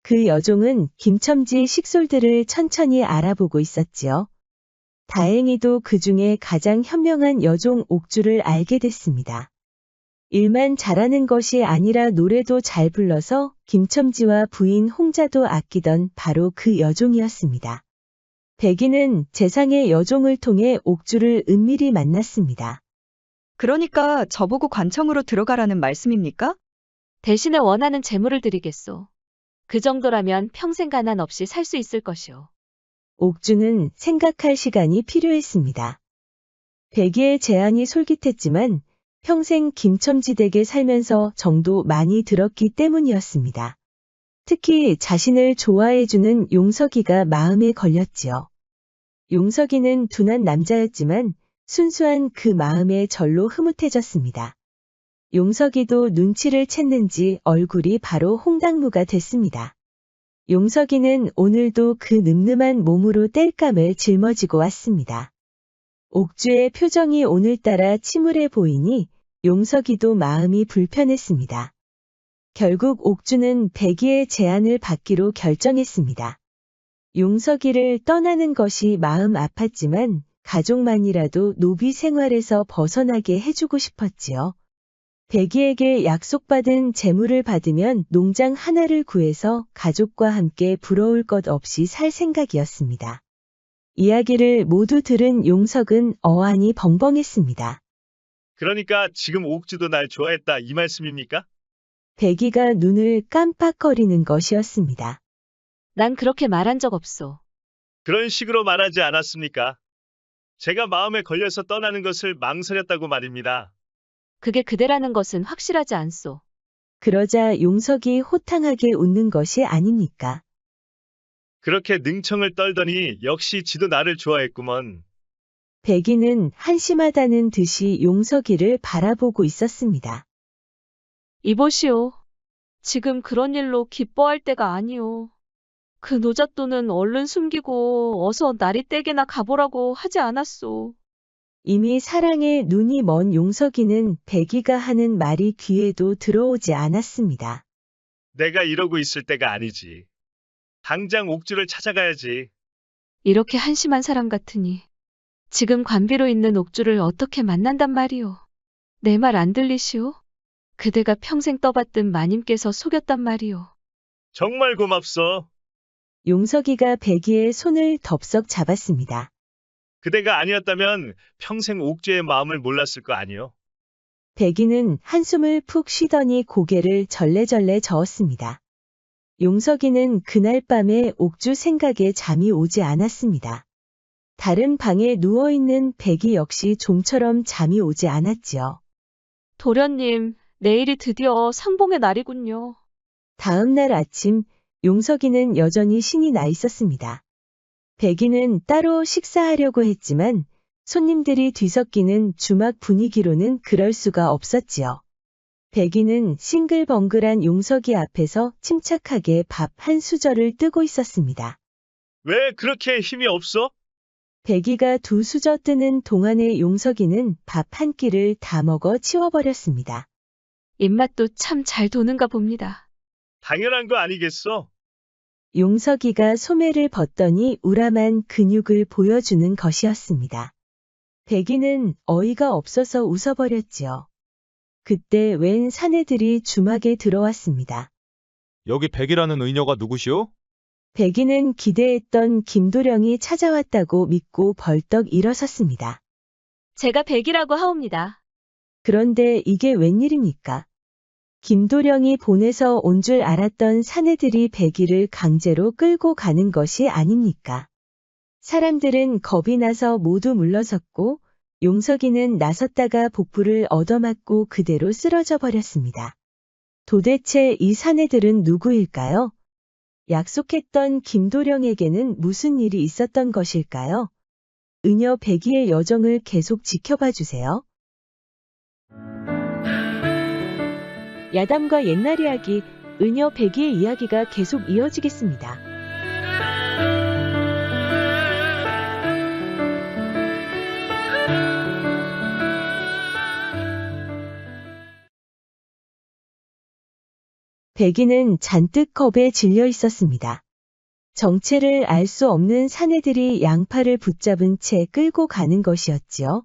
그 여종은 김첨지의 식솔들을 천천히 알아보고 있었지요. 다행히도 그 중에 가장 현명한 여종 옥주를 알게 됐습니다. 일만 잘하는 것이 아니라 노래도 잘 불러서 김첨지와 부인 홍자도 아끼던 바로 그 여종이었습니다. 백이는 재상의 여종을 통해 옥주를 은밀히 만났습니다. 그러니까 저보고 관청으로 들어가라는 말씀입니까? 대신에 원하는 재물을 드리겠소. 그 정도라면 평생 가난 없이 살 수 있을 것이오. 옥주는 생각할 시간이 필요했습니다. 백이의 제안이 솔깃했지만 평생 김첨지 댁에 살면서 정도 많이 들었기 때문이었습니다. 특히 자신을 좋아해주는 용석이가 마음에 걸렸지요. 용석이는 둔한 남자였지만 순수한 그 마음에 절로 흐뭇해졌습니다. 용석이도 눈치를 챘는지 얼굴이 바로 홍당무가 됐습니다. 용석이는 오늘도 그 늠름한 몸으로 땔감을 짊어지고 왔습니다. 옥주의 표정이 오늘따라 침울해 보이니 용석이도 마음이 불편했습니다. 결국 옥주는 백이의 제안을 받기로 결정했습니다. 용석이를 떠나는 것이 마음 아팠지만 가족만이라도 노비 생활에서 벗어나게 해주고 싶었지요. 백이에게 약속받은 재물을 받으면 농장 하나를 구해서 가족과 함께 부러울 것 없이 살 생각이었습니다. 이야기를 모두 들은 용석은 어안이 벙벙했습니다. 그러니까 지금 옥주도 날 좋아했다 이 말씀입니까? 백이가 눈을 깜빡거리는 것이었습니다. 난 그렇게 말한 적 없소. 그런 식으로 말하지 않았습니까? 제가 마음에 걸려서 떠나는 것을 망설였다고 말입니다. 그게 그대라는 것은 확실하지 않소. 그러자 용석이 호탕하게 웃는 것이 아닙니까? 그렇게 능청을 떨더니 역시 지도 나를 좋아했구먼. 백이는 한심하다는 듯이 용석이를 바라보고 있었습니다. 이보시오. 지금 그런 일로 기뻐할 때가 아니오. 그 노잣돈은 얼른 숨기고 어서 나리떼게나 가보라고 하지 않았소. 이미 사랑에 눈이 먼 용석이는 백이가 하는 말이 귀에도 들어오지 않았습니다. 내가 이러고 있을 때가 아니지. 당장 옥주를 찾아가야지. 이렇게 한심한 사람 같으니 지금 관비로 있는 옥주를 어떻게 만난단 말이오. 내 말 안 들리시오? 그대가 평생 떠받든 마님께서 속였단 말이오. 정말 고맙소. 용석이가 백이의 손을 덥석 잡았습니다. 그대가 아니었다면 평생 옥주의 마음을 몰랐을 거 아니오. 백이는 한숨을 푹 쉬더니 고개를 절레절레 저었습니다. 용석이는 그날 밤에 옥주 생각에 잠이 오지 않았습니다. 다른 방에 누워있는 백이 역시 좀처럼 잠이 오지 않았지요. 도련님, 내일이 드디어 상봉의 날이군요. 다음 날 아침 용석이는 여전히 신이 나 있었습니다. 백이는 따로 식사하려고 했지만 손님들이 뒤섞이는 주막 분위기로는 그럴 수가 없었지요. 백이는 싱글벙글한 용석이 앞에서 침착하게 밥 한 수저를 뜨고 있었습니다. 왜 그렇게 힘이 없어? 백이가 두 수저 뜨는 동안에 용석이는 밥 한 끼를 다 먹어 치워버렸습니다. 입맛도 참 잘 도는가 봅니다. 당연한 거 아니겠어? 용석이가 소매를 벗더니 우람한 근육을 보여주는 것이었습니다. 백이는 어이가 없어서 웃어버렸지요. 그때 웬 사내들이 주막에 들어왔습니다. 여기 백이라는 의녀가 누구시오? 백이는 기대했던 김도령이 찾아왔다고 믿고 벌떡 일어섰습니다. 제가 백이라고 하옵니다. 그런데 이게 웬일입니까? 김도령이 보내서 온 줄 알았던 사내들이 백이를 강제로 끌고 가는 것이 아닙니까? 사람들은 겁이 나서 모두 물러섰고 용석이는 나섰다가 복부를 얻어맞고 그대로 쓰러져 버렸습니다. 도대체 이 사내들은 누구일까요? 약속했던 김도령에게는 무슨 일이 있었던 것일까요? 의녀 백이의 여정을 계속 지켜봐 주세요. 야담과 옛날 이야기, 의녀 백이의 이야기가 계속 이어지겠습니다. 백이는 잔뜩 겁에 질려 있었습니다. 정체를 알 수 없는 사내들이 양팔을 붙잡은 채 끌고 가는 것이었지요.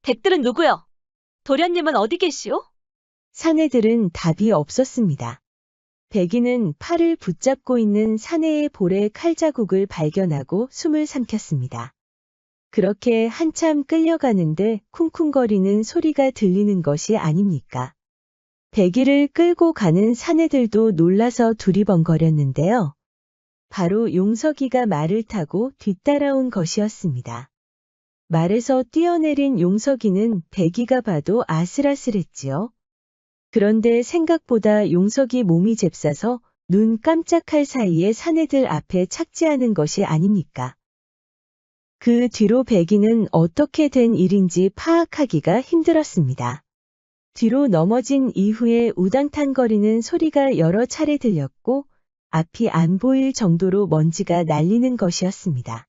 백들은 누구요? 도련님은 어디 계시오? 사내들은 답이 없었습니다. 백이는 팔을 붙잡고 있는 사내의 볼에 칼자국을 발견하고 숨을 삼켰습니다. 그렇게 한참 끌려가는데 쿵쿵거리는 소리가 들리는 것이 아닙니까? 백이를 끌고 가는 사내들도 놀라서 두리번거렸는데요. 바로 용석이가 말을 타고 뒤따라온 것이었습니다. 말에서 뛰어내린 용석이는 백이가 봐도 아슬아슬했지요. 그런데 생각보다 용석이 몸이 잽싸서 눈 깜짝할 사이에 사내들 앞에 착지하는 것이 아닙니까? 그 뒤로 백이는 어떻게 된 일인지 파악하기가 힘들었습니다. 뒤로 넘어진 이후에 우당탕거리는 소리가 여러 차례 들렸고 앞이 안 보일 정도로 먼지가 날리는 것이었습니다.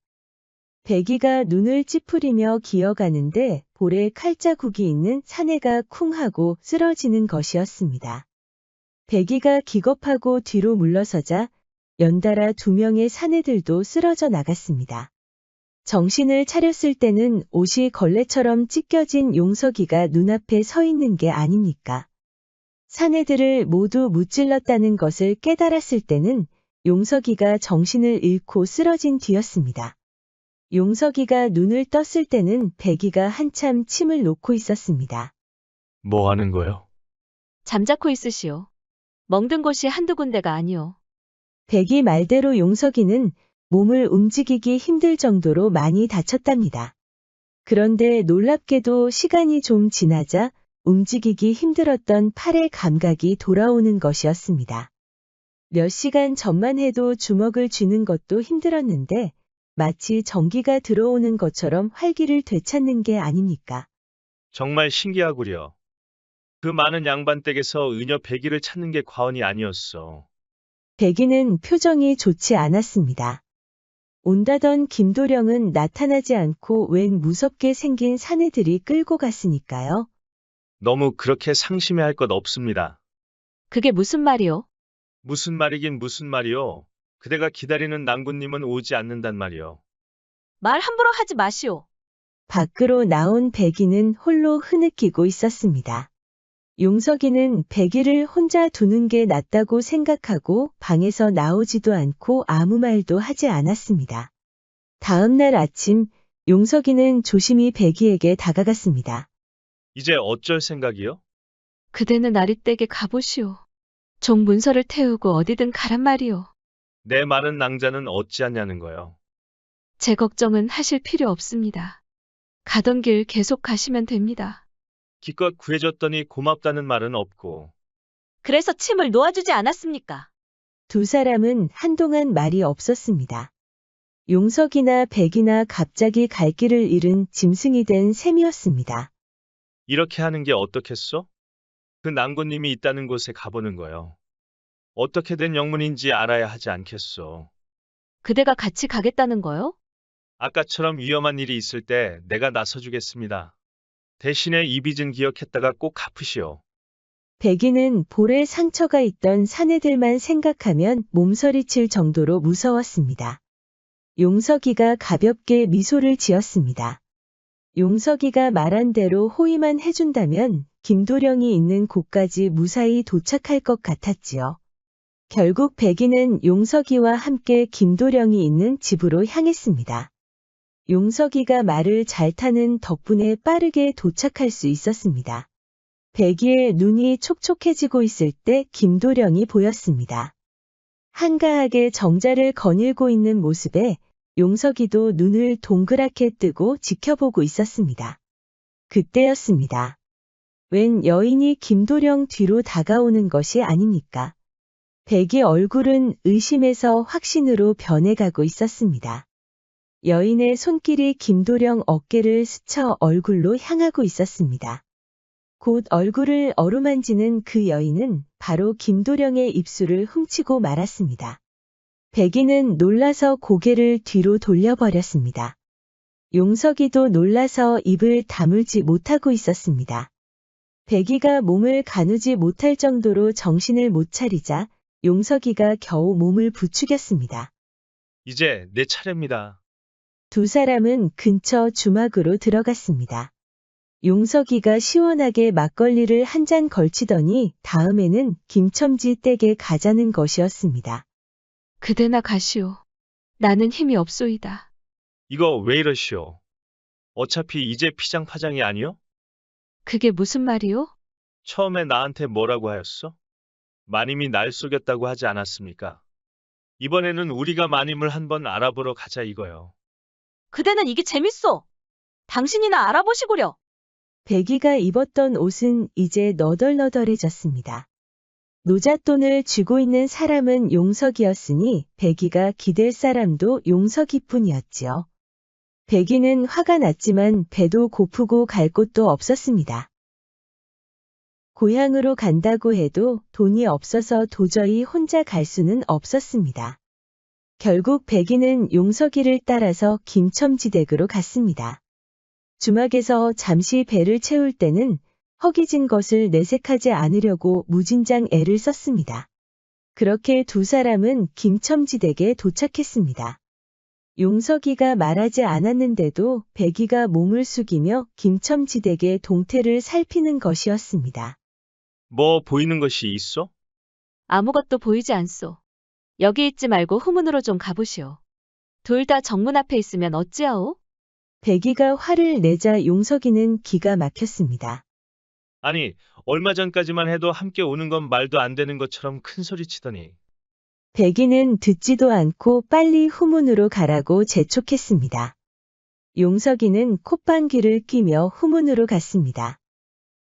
백이가 눈을 찌푸리며 기어가는데 볼에 칼자국이 있는 사내가 쿵 하고 쓰러지는 것이었습니다. 백이가 기겁하고 뒤로 물러서자 연달아 두 명의 사내들도 쓰러져 나갔습니다. 정신을 차렸을 때는 옷이 걸레처럼 찢겨진 용석이가 눈앞에 서 있는 게 아닙니까? 사내들을 모두 무찔렀다는 것을 깨달았을 때는 용석이가 정신을 잃고 쓰러진 뒤였습니다. 용석이가 눈을 떴을 때는 백이가 한참 침을 놓고 있었습니다. 뭐 하는 거요? 잠자코 있으시오. 멍든 곳이 한두 군데가 아니오. 백이 말대로 용석이는 몸을 움직이기 힘들 정도로 많이 다쳤답니다. 그런데 놀랍게도 시간이 좀 지나자 움직이기 힘들었던 팔의 감각이 돌아오는 것이었습니다. 몇 시간 전만 해도 주먹을 쥐는 것도 힘들었는데 마치 전기가 들어오는 것처럼 활기를 되찾는 게 아닙니까? 정말 신기하구려. 그 많은 양반댁에서 의녀 백이를 찾는 게 과언이 아니었어. 백이는 표정이 좋지 않았습니다. 온다던 김도령은 나타나지 않고 웬 무섭게 생긴 사내들이 끌고 갔으니까요. 너무 그렇게 상심해할 것 없습니다. 그게 무슨 말이오? 무슨 말이긴 무슨 말이오. 그대가 기다리는 낭군님은 오지 않는단 말이오. 말 함부로 하지 마시오. 밖으로 나온 백이는 홀로 흐느끼고 있었습니다. 용석이는 백이를 혼자 두는 게 낫다고 생각하고 방에서 나오지도 않고 아무 말도 하지 않았습니다. 다음 날 아침, 용석이는 조심히 백이에게 다가갔습니다. 이제 어쩔 생각이요? 그대는 아리댁에 가보시오. 종 문서를 태우고 어디든 가란 말이오. 내 많은 낭자는 어찌하냐는 거요. 제 걱정은 하실 필요 없습니다. 가던 길 계속 가시면 됩니다. 기껏 구해줬더니 고맙다는 말은 없고. 그래서 침을 놓아주지 않았습니까? 두 사람은 한동안 말이 없었습니다. 용석이나 백이나 갑자기 갈 길을 잃은 짐승이 된 셈이었습니다. 이렇게 하는 게 어떻겠소? 그 낭군님이 있다는 곳에 가보는 거요. 어떻게 된 영문인지 알아야 하지 않겠소. 그대가 같이 가겠다는 거요? 아까처럼 위험한 일이 있을 때 내가 나서주겠습니다. 대신에 이 빚은 기억했다가 꼭 갚으시오. 백이는 볼에 상처가 있던 사내들만 생각하면 몸서리칠 정도로 무서웠습니다. 용석이가 가볍게 미소를 지었습니다. 용석이가 말한 대로 호의만 해준다면 김도령이 있는 곳까지 무사히 도착할 것 같았지요. 결국 백이는 용석이와 함께 김도령이 있는 집으로 향했습니다. 용석이가 말을 잘 타는 덕분에 빠르게 도착할 수 있었습니다. 백이의 눈이 촉촉해지고 있을 때 김도령이 보였습니다. 한가하게 정자를 거닐고 있는 모습에 용석이도 눈을 동그랗게 뜨고 지켜보고 있었습니다. 그때였습니다. 웬 여인이 김도령 뒤로 다가오는 것이 아닙니까? 백이 얼굴은 의심에서 확신으로 변해가고 있었습니다. 여인의 손길이 김도령 어깨를 스쳐 얼굴로 향하고 있었습니다. 곧 얼굴을 어루만지는 그 여인은 바로 김도령의 입술을 훔치고 말았습니다. 백이는 놀라서 고개를 뒤로 돌려버렸습니다. 용석이도 놀라서 입을 다물지 못하고 있었습니다. 백이가 몸을 가누지 못할 정도로 정신을 못 차리자 용석이가 겨우 몸을 부추겼습니다. 이제 내 차례입니다. 두 사람은 근처 주막으로 들어갔습니다. 용석이가 시원하게 막걸리를 한 잔 걸치더니 다음에는 김첨지 댁에 가자는 것이었습니다. 그대나 가시오. 나는 힘이 없소이다. 이거 왜 이러시오? 어차피 이제 피장파장이 아니요? 그게 무슨 말이오? 처음에 나한테 뭐라고 하였어? 마님이 날 속였다고 하지 않았습니까? 이번에는 우리가 마님을 한번 알아보러 가자 이거요. 그대는 이게 재밌소. 당신이나 알아보시구려. 백이가 입었던 옷은 이제 너덜너덜해졌습니다. 노잣돈을 쥐고 있는 사람은 용석이었으니 백이가 기댈 사람도 용석이뿐이었지요. 백이는 화가 났지만 배도 고프고 갈 곳도 없었습니다. 고향으로 간다고 해도 돈이 없어서 도저히 혼자 갈 수는 없었습니다. 결국 백이는 용석이를 따라서 김첨지댁으로 갔습니다. 주막에서 잠시 배를 채울 때는 허기진 것을 내색하지 않으려고 무진장 애를 썼습니다. 그렇게 두 사람은 김첨지댁에 도착했습니다. 용석이가 말하지 않았는데도 백이가 몸을 숙이며 김첨지 댁의 동태를 살피는 것이었습니다. 뭐 보이는 것이 있어? 아무것도 보이지 않소. 여기 있지 말고 후문으로 좀 가보시오. 둘 다 정문 앞에 있으면 어찌하오? 백이가 화를 내자 용석이는 기가 막혔습니다. 아니, 얼마 전까지만 해도 함께 오는 건 말도 안 되는 것처럼 큰 소리 치더니. 백이는 듣지도 않고 빨리 후문으로 가라고 재촉했습니다. 용석이는 콧방귀를 뀌며 후문으로 갔습니다.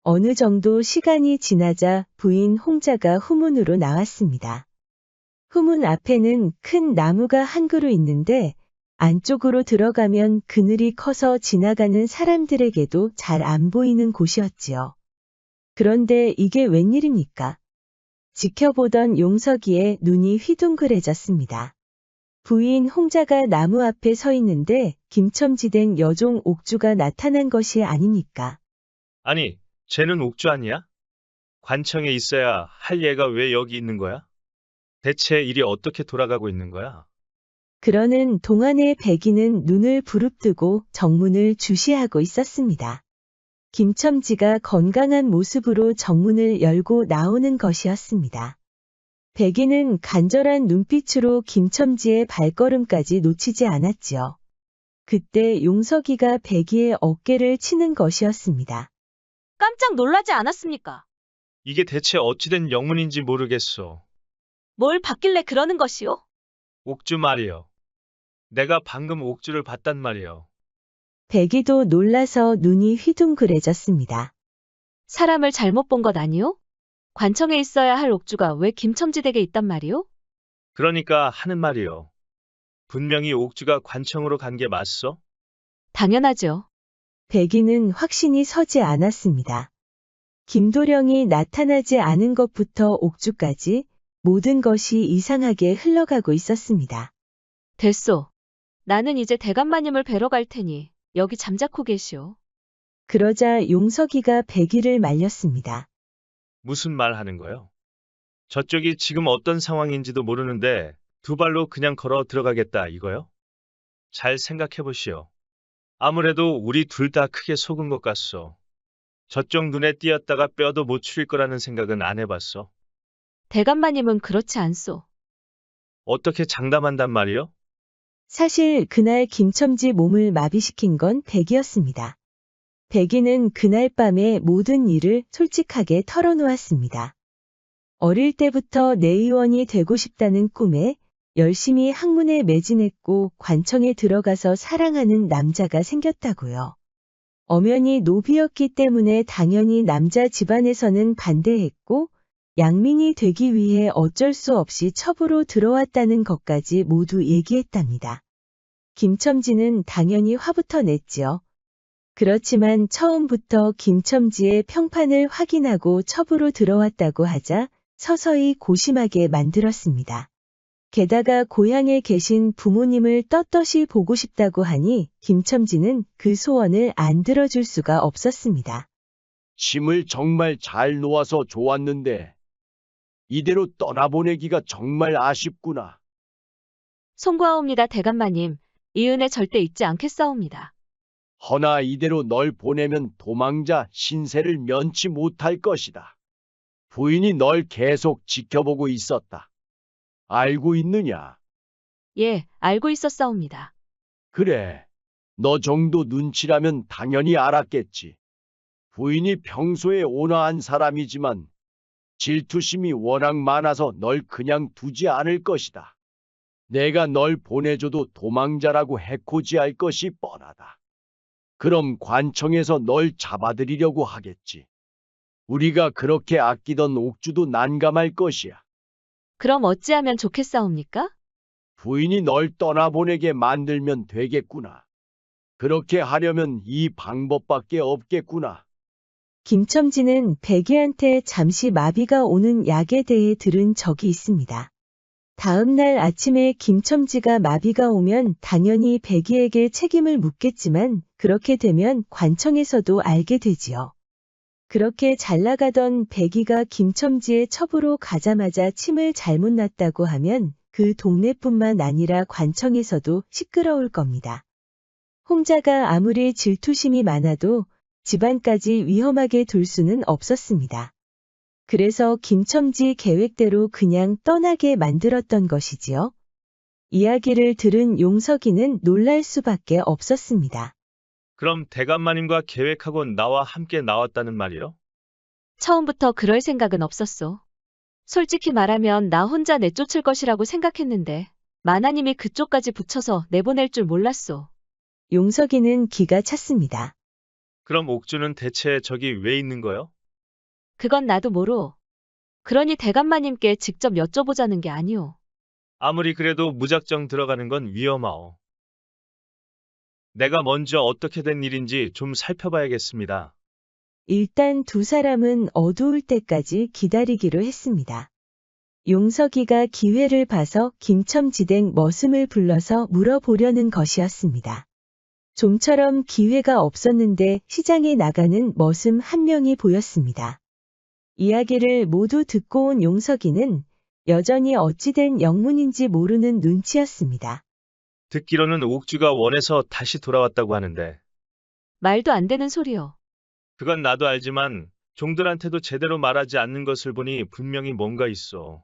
어느 정도 시간이 지나자 부인 홍자가 후문으로 나왔습니다. 후문 앞에는 큰 나무가 한 그루 있는데 안쪽으로 들어가면 그늘이 커서 지나가는 사람들에게도 잘 안 보이는 곳이었지요. 그런데 이게 웬일입니까? 지켜보던 용석이의 눈이 휘둥그레졌습니다. 부인 홍자가 나무 앞에 서 있는데 김첨지 댁 여종 옥주가 나타난 것이 아닙니까? 아니, 쟤는 옥주 아니야? 관청에 있어야 할 얘가 왜 여기 있는 거야? 대체 일이 어떻게 돌아가고 있는 거야? 그러는 동안의 백이는 눈을 부릅뜨고 정문을 주시하고 있었습니다. 김첨지가 건강한 모습으로 정문을 열고 나오는 것이었습니다. 백이는 간절한 눈빛으로 김첨지의 발걸음까지 놓치지 않았지요. 그때 용석이가 백이의 어깨를 치는 것이었습니다. 깜짝 놀라지 않았습니까? 이게 대체 어찌된 영문인지 모르겠소. 뭘 받길래 그러는 것이오? 옥주 말이요. 내가 방금 옥주를 봤단 말이요. 백이도 놀라서 눈이 휘둥그레졌습니다. 사람을 잘못 본 것 아니오? 관청에 있어야 할 옥주가 왜 김첨지 댁에 있단 말이오? 그러니까 하는 말이요. 분명히 옥주가 관청으로 간 게 맞소? 당연하죠. 백이는 확신이 서지 않았습니다. 김도령이 나타나지 않은 것부터 옥주까지 모든 것이 이상하게 흘러가고 있었습니다. 됐소. 나는 이제 대감마님을 뵈러 갈 테니 여기 잠자코 계시오. 그러자 용석이가 백이를 말렸습니다. 무슨 말 하는 거요? 저쪽이 지금 어떤 상황인지도 모르는데 두 발로 그냥 걸어 들어가겠다 이거요? 잘 생각해 보시오. 아무래도 우리 둘 다 크게 속은 것 같소. 저쪽 눈에 띄었다가 뼈도 못 추릴 거라는 생각은 안 해봤어. 대감마님은 그렇지 않소. 어떻게 장담한단 말이요? 사실 그날 김첨지 몸을 마비시킨 건 백이었습니다. 백이는 그날 밤에 모든 일을 솔직하게 털어놓았습니다. 어릴 때부터 내의원이 되고 싶다는 꿈에 열심히 학문에 매진했고 관청에 들어가서 사랑하는 남자가 생겼다고요. 엄연히 노비였기 때문에 당연히 남자 집안에서는 반대했고 양민이 되기 위해 어쩔 수 없이 첩으로 들어왔다는 것까지 모두 얘기했답니다. 김첨지는 당연히 화부터 냈지요. 그렇지만 처음부터 김첨지의 평판을 확인하고 첩으로 들어왔다고 하자 서서히 고심하게 만들었습니다. 게다가 고향에 계신 부모님을 떳떳이 보고 싶다고 하니 김첨지는 그 소원을 안 들어줄 수가 없었습니다. 짐을 정말 잘 놓아서 좋았는데 이대로 떠나보내기가 정말 아쉽구나. 송구하옵니다 대감마님. 이 은혜 절대 잊지 않겠사옵니다. 허나 이대로 널 보내면 도망자 신세를 면치 못할 것이다. 부인이 널 계속 지켜보고 있었다. 알고 있느냐? 예, 알고 있었사옵니다. 그래. 너 정도 눈치라면 당연히 알았겠지. 부인이 평소에 온화한 사람이지만 질투심이 워낙 많아서 널 그냥 두지 않을 것이다. 내가 널 보내줘도 도망자라고 해코지할 것이 뻔하다. 그럼 관청에서 널 잡아들이려고 하겠지. 우리가 그렇게 아끼던 옥주도 난감할 것이야. 그럼 어찌하면 좋겠사옵니까? 부인이 널 떠나보내게 만들면 되겠구나. 그렇게 하려면 이 방법밖에 없겠구나. 김첨지는 백이한테 잠시 마비가 오는 약에 대해 들은 적이 있습니다. 다음 날 아침에 김첨지가 마비가 오면 당연히 백이에게 책임을 묻겠지만 그렇게 되면 관청에서도 알게 되지요. 그렇게 잘 나가던 백이가 김첨지의 첩으로 가자마자 침을 잘못 놨다고 하면 그 동네뿐만 아니라 관청에서도 시끄러울 겁니다. 홍자가 아무리 질투심이 많아도 집안까지 위험하게 둘 수는 없었습니다. 그래서 김첨지 계획대로 그냥 떠나게 만들었던 것이지요. 이야기를 들은 용석이는 놀랄 수밖에 없었습니다. 그럼 대감마님과 계획하고 나와 함께 나왔다는 말이요? 처음부터 그럴 생각은 없었소. 솔직히 말하면 나 혼자 내쫓을 것이라고 생각했는데 마나님이 그쪽까지 붙여서 내보낼 줄 몰랐소. 용석이는 기가 찼습니다. 그럼 옥주는 대체 저기 왜 있는 거요? 그건 나도 모르오. 그러니 대감마님께 직접 여쭤보자는 게 아니오. 아무리 그래도 무작정 들어가는 건 위험하오. 내가 먼저 어떻게 된 일인지 좀 살펴봐야겠습니다. 일단 두 사람은 어두울 때까지 기다리기로 했습니다. 용석이가 기회를 봐서 김첨지댁 머슴을 불러서 물어보려는 것이었습니다. 좀처럼 기회가 없었는데 시장에 나가는 머슴 한 명이 보였습니다. 이야기를 모두 듣고 온 용석이는 여전히 어찌된 영문인지 모르는 눈치였습니다. 듣기로는 옥주가 원해서 다시 돌아왔다고 하는데 말도 안 되는 소리요. 그건 나도 알지만 종들한테도 제대로 말하지 않는 것을 보니 분명히 뭔가 있어.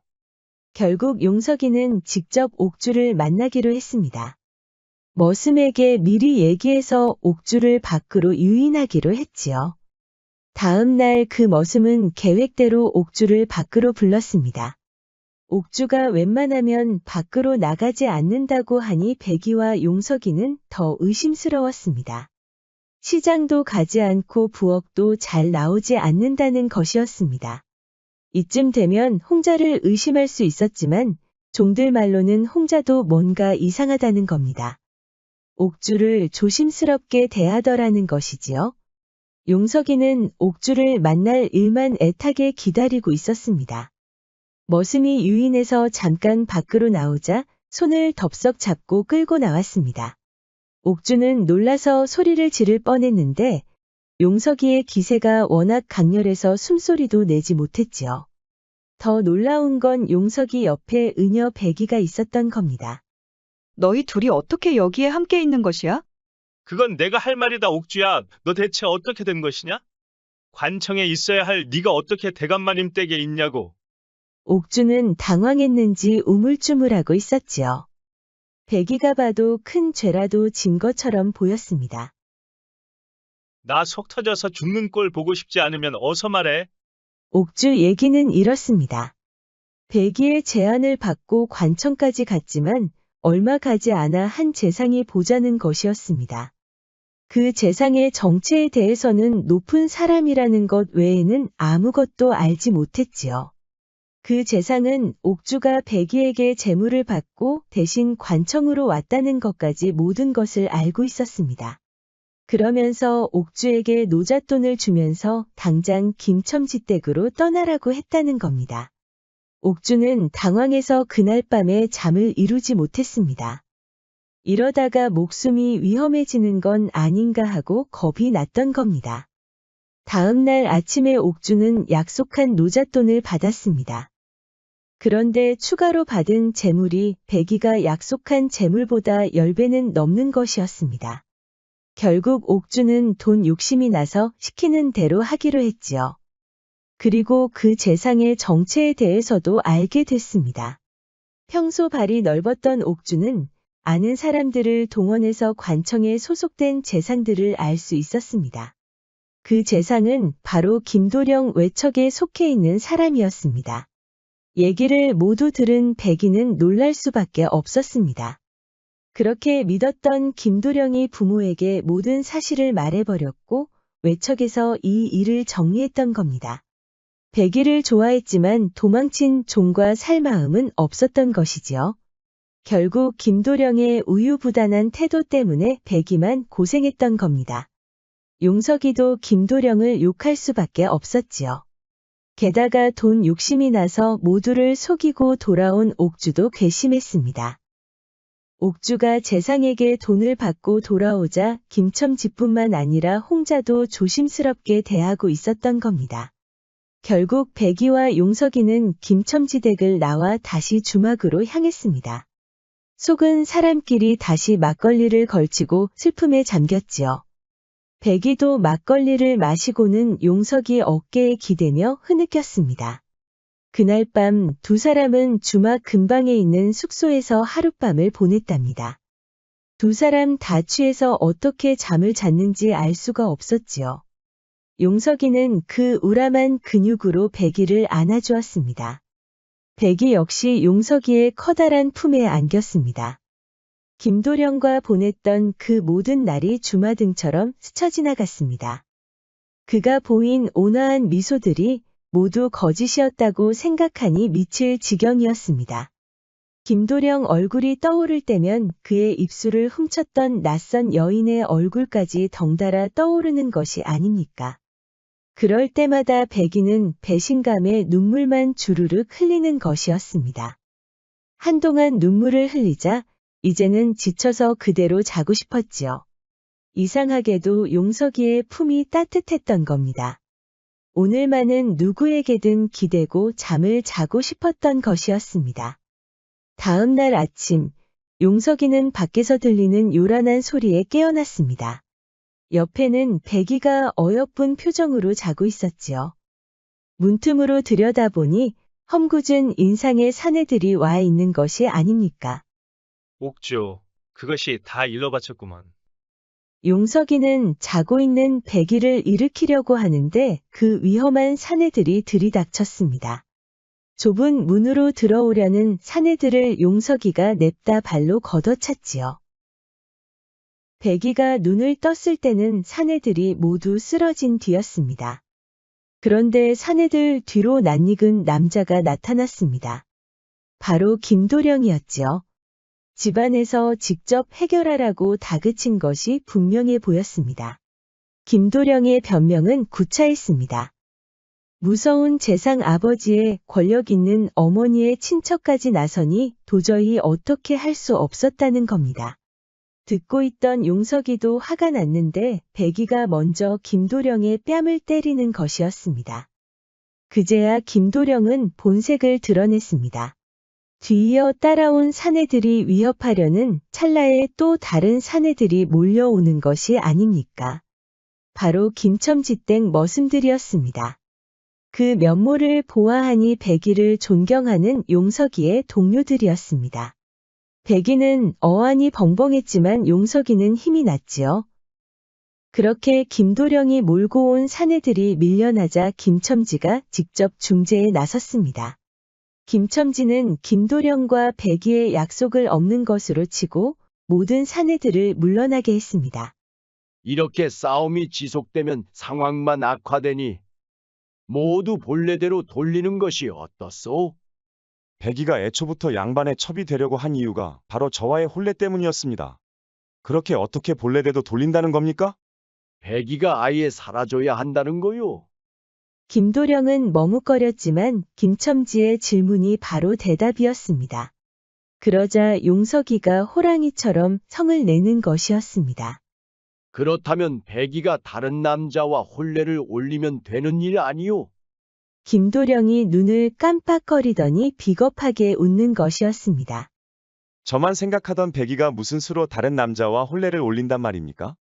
결국 용석이는 직접 옥주를 만나기로 했습니다. 머슴에게 미리 얘기해서 옥주를 밖으로 유인하기로 했지요. 다음 날 그 머슴은 계획대로 옥주를 밖으로 불렀습니다. 옥주가 웬만하면 밖으로 나가지 않는다고 하니 백이와 용석이는 더 의심스러웠습니다. 시장도 가지 않고 부엌도 잘 나오지 않는다는 것이었습니다. 이쯤 되면 홍자를 의심할 수 있었지만 종들 말로는 홍자도 뭔가 이상하다는 겁니다. 옥주를 조심스럽게 대하더라는 것이지요. 용석이는 옥주를 만날 일만 애타게 기다리고 있었습니다. 머슴이 유인해서 잠깐 밖으로 나오자 손을 덥석 잡고 끌고 나왔습니다. 옥주는 놀라서 소리를 지를 뻔했는데 용석이의 기세가 워낙 강렬해서 숨소리도 내지 못했지요. 더 놀라운 건 용석이 옆에 은여 백이가 있었던 겁니다. 너희 둘이 어떻게 여기에 함께 있는 것이야? 그건 내가 할 말이다, 옥주야. 너 대체 어떻게 된 것이냐? 관청에 있어야 할 네가 어떻게 대감마님 댁에 있냐고. 옥주는 당황했는지 우물쭈물하고 있었지요. 백이가 봐도 큰 죄라도 진 것처럼 보였습니다. 나 속 터져서 죽는 꼴 보고 싶지 않으면 어서 말해. 옥주 얘기는 이렇습니다. 백이의 제안을 받고 관청까지 갔지만 얼마 가지 않아 한 재상이 보자는 것이었습니다. 그 재상의 정체에 대해서는 높은 사람이라는 것 외에는 아무것도 알지 못했지요. 그 재상은 옥주가 백이에게 재물을 받고 대신 관청으로 왔다는 것까지 모든 것을 알고 있었습니다. 그러면서 옥주에게 노잣돈을 주면서 당장 김첨지 댁으로 떠나라고 했다는 겁니다. 옥주는 당황해서 그날 밤에 잠을 이루지 못했습니다. 이러다가 목숨이 위험해지는 건 아닌가 하고 겁이 났던 겁니다. 다음 날 아침에 옥주는 약속한 노잣돈을 받았습니다. 그런데 추가로 받은 재물이 백이가 약속한 재물보다 10배는 넘는 것이었습니다. 결국 옥주는 돈 욕심이 나서 시키는 대로 하기로 했지요. 그리고 그 재상의 정체에 대해서도 알게 됐습니다. 평소 발이 넓었던 옥주는 아는 사람들을 동원해서 관청에 소속된 재상들을 알 수 있었습니다. 그 재상은 바로 김도령 외척에 속해 있는 사람이었습니다. 얘기를 모두 들은 백이는 놀랄 수밖에 없었습니다. 그렇게 믿었던 김도령이 부모에게 모든 사실을 말해버렸고 외척에서 이 일을 정리했던 겁니다. 백이를 좋아했지만 도망친 종과 살 마음은 없었던 것이지요. 결국 김도령의 우유부단한 태도 때문에 백이만 고생했던 겁니다. 용석이도 김도령을 욕할 수밖에 없었지요. 게다가 돈 욕심이 나서 모두를 속이고 돌아온 옥주도 괘씸했습니다. 옥주가 재상에게 돈을 받고 돌아오자 김첨지뿐만 아니라 홍자도 조심스럽게 대하고 있었던 겁니다. 결국 백이와 용석이는 김첨지 댁을 나와 다시 주막으로 향했습니다. 속은 사람끼리 다시 막걸리를 걸치고 슬픔에 잠겼지요. 백이도 막걸리를 마시고는 용석이 어깨에 기대며 흐느꼈습니다. 그날 밤 두 사람은 주막 근방에 있는 숙소에서 하룻밤을 보냈답니다. 두 사람 다 취해서 어떻게 잠을 잤는지 알 수가 없었지요. 용석이는 그 우람한 근육으로 백이를 안아주었습니다. 백이 역시 용석이의 커다란 품에 안겼습니다. 김도령과 보냈던 그 모든 날이 주마등처럼 스쳐 지나갔습니다. 그가 보인 온화한 미소들이 모두 거짓이었다고 생각하니 미칠 지경이었습니다. 김도령 얼굴이 떠오를 때면 그의 입술을 훔쳤던 낯선 여인의 얼굴까지 덩달아 떠오르는 것이 아닙니까? 그럴 때마다 백이는 배신감에 눈물만 주르륵 흘리는 것이었습니다. 한동안 눈물을 흘리자 이제는 지쳐서 그대로 자고 싶었지요. 이상하게도 용석이의 품이 따뜻했던 겁니다. 오늘만은 누구에게든 기대고 잠을 자고 싶었던 것이었습니다. 다음 날 아침, 용석이는 밖에서 들리는 요란한 소리에 깨어났습니다. 옆에는 백이가 어여쁜 표정으로 자고 있었지요. 문틈으로 들여다보니 험궂은 인상의 사내들이 와 있는 것이 아닙니까? 옥조, 그것이 다 일러 바쳤구먼. 용석이는 자고 있는 백이를 일으키려고 하는데 그 위험한 사내들이 들이닥쳤습니다. 좁은 문으로 들어오려는 사내들을 용석이가 냅다 발로 걷어찼지요. 백이가 눈을 떴을 때는 사내들이 모두 쓰러진 뒤였습니다. 그런데 사내들 뒤로 낯익은 남자가 나타났습니다. 바로 김도령이었지요. 집안에서 직접 해결하라고 다그친 것이 분명해 보였습니다. 김도령의 변명은 구차했습니다. 무서운 재상 아버지의 권력 있는 어머니의 친척까지 나서니 도저히 어떻게 할 수 없었다는 겁니다. 듣고 있던 용석이도 화가 났는데 백이가 먼저 김도령의 뺨을 때리는 것이었습니다. 그제야 김도령은 본색을 드러냈습니다. 뒤이어 따라온 사내들이 위협하려는 찰나에 또 다른 사내들이 몰려오는 것이 아닙니까? 바로 김첨지댁 머슴들이었습니다. 그 면모를 보아하니 백이를 존경하는 용석이의 동료들이었습니다. 백이는 어안이 벙벙했지만 용석이는 힘이 났지요. 그렇게 김도령이 몰고 온 사내들이 밀려나자 김첨지가 직접 중재에 나섰습니다. 김첨지는 김도령과 백이의 약속을 없는 것으로 치고 모든 사내들을 물러나게 했습니다. 이렇게 싸움이 지속되면 상황만 악화되니 모두 본래대로 돌리는 것이 어떻소? 백이가 애초부터 양반의 첩이 되려고 한 이유가 바로 저와의 혼례 때문이었습니다. 그렇게 어떻게 본래대로 돌린다는 겁니까? 백이가 아예 사라져야 한다는 거요. 김도령은 머뭇거렸지만 김첨지의 질문이 바로 대답이었습니다. 그러자 용석이가 호랑이처럼 성을 내는 것이었습니다. 그렇다면 백이가 다른 남자와 혼례를 올리면 되는 일 아니요? 김도령이 눈을 깜빡거리더니 비겁하게 웃는 것이었습니다. 저만 생각하던 백이가 무슨 수로 다른 남자와 혼례를 올린단 말입니까?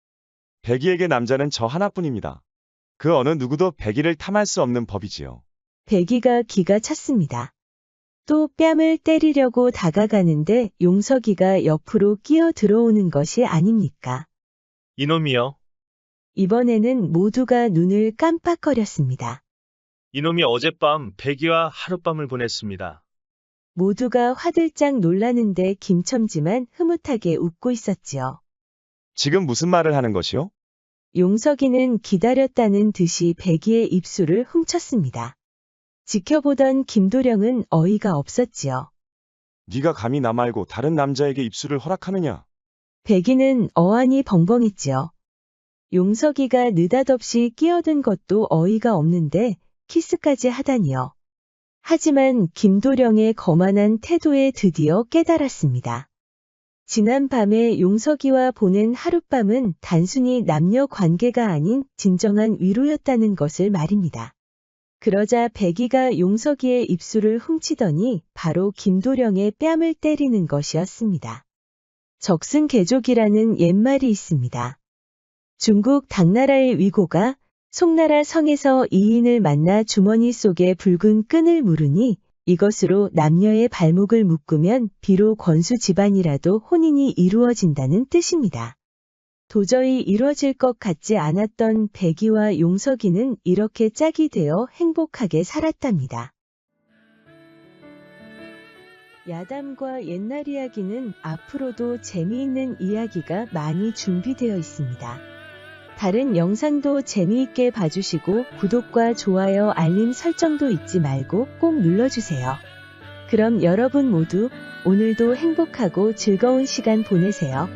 백이에게 남자는 저 하나뿐입니다. 그 어느 누구도 백이를 탐할 수 없는 법이지요. 백이가 기가 찼습니다. 또 뺨을 때리려고 다가가는데 용석이가 옆으로 끼어 들어오는 것이 아닙니까? 이놈이요. 이번에는 모두가 눈을 깜빡거렸습니다. 이놈이 어젯밤 백이와 하룻밤을 보냈습니다. 모두가 화들짝 놀라는데 김첨지만 흐뭇하게 웃고 있었지요. 지금 무슨 말을 하는 것이요? 용석이는 기다렸다는 듯이 백이의 입술을 훔쳤습니다. 지켜보던 김도령은 어이가 없었지요. 네가 감히 나 말고 다른 남자에게 입술을 허락하느냐? 백이는 어안이 벙벙했지요. 용석이가 느닷없이 끼어든 것도 어이가 없는데 키스까지 하다니요. 하지만 김도령의 거만한 태도에 드디어 깨달았습니다. 지난 밤에 용석이와 보낸 하룻밤은 단순히 남녀 관계가 아닌 진정한 위로였다는 것을 말입니다. 그러자 백이가 용석이의 입술을 훔치더니 바로 김도령의 뺨을 때리는 것이었습니다. 적승개족이라는 옛말이 있습니다. 중국 당나라의 위고가 송나라 성에서 이인을 만나 주머니 속에 붉은 끈을 물으니 이것으로 남녀의 발목을 묶으면 비록 권수 집안이라도 혼인이 이루어진다는 뜻입니다. 도저히 이뤄질 것 같지 않았던 백이와 용석이는 이렇게 짝이 되어 행복하게 살았답니다. 야담과 옛날 이야기는 앞으로도 재미있는 이야기가 많이 준비되어 있습니다. 다른 영상도 재미있게 봐주시고 구독과 좋아요 알림 설정도 잊지 말고 꼭 눌러주세요. 그럼 여러분 모두 오늘도 행복하고 즐거운 시간 보내세요.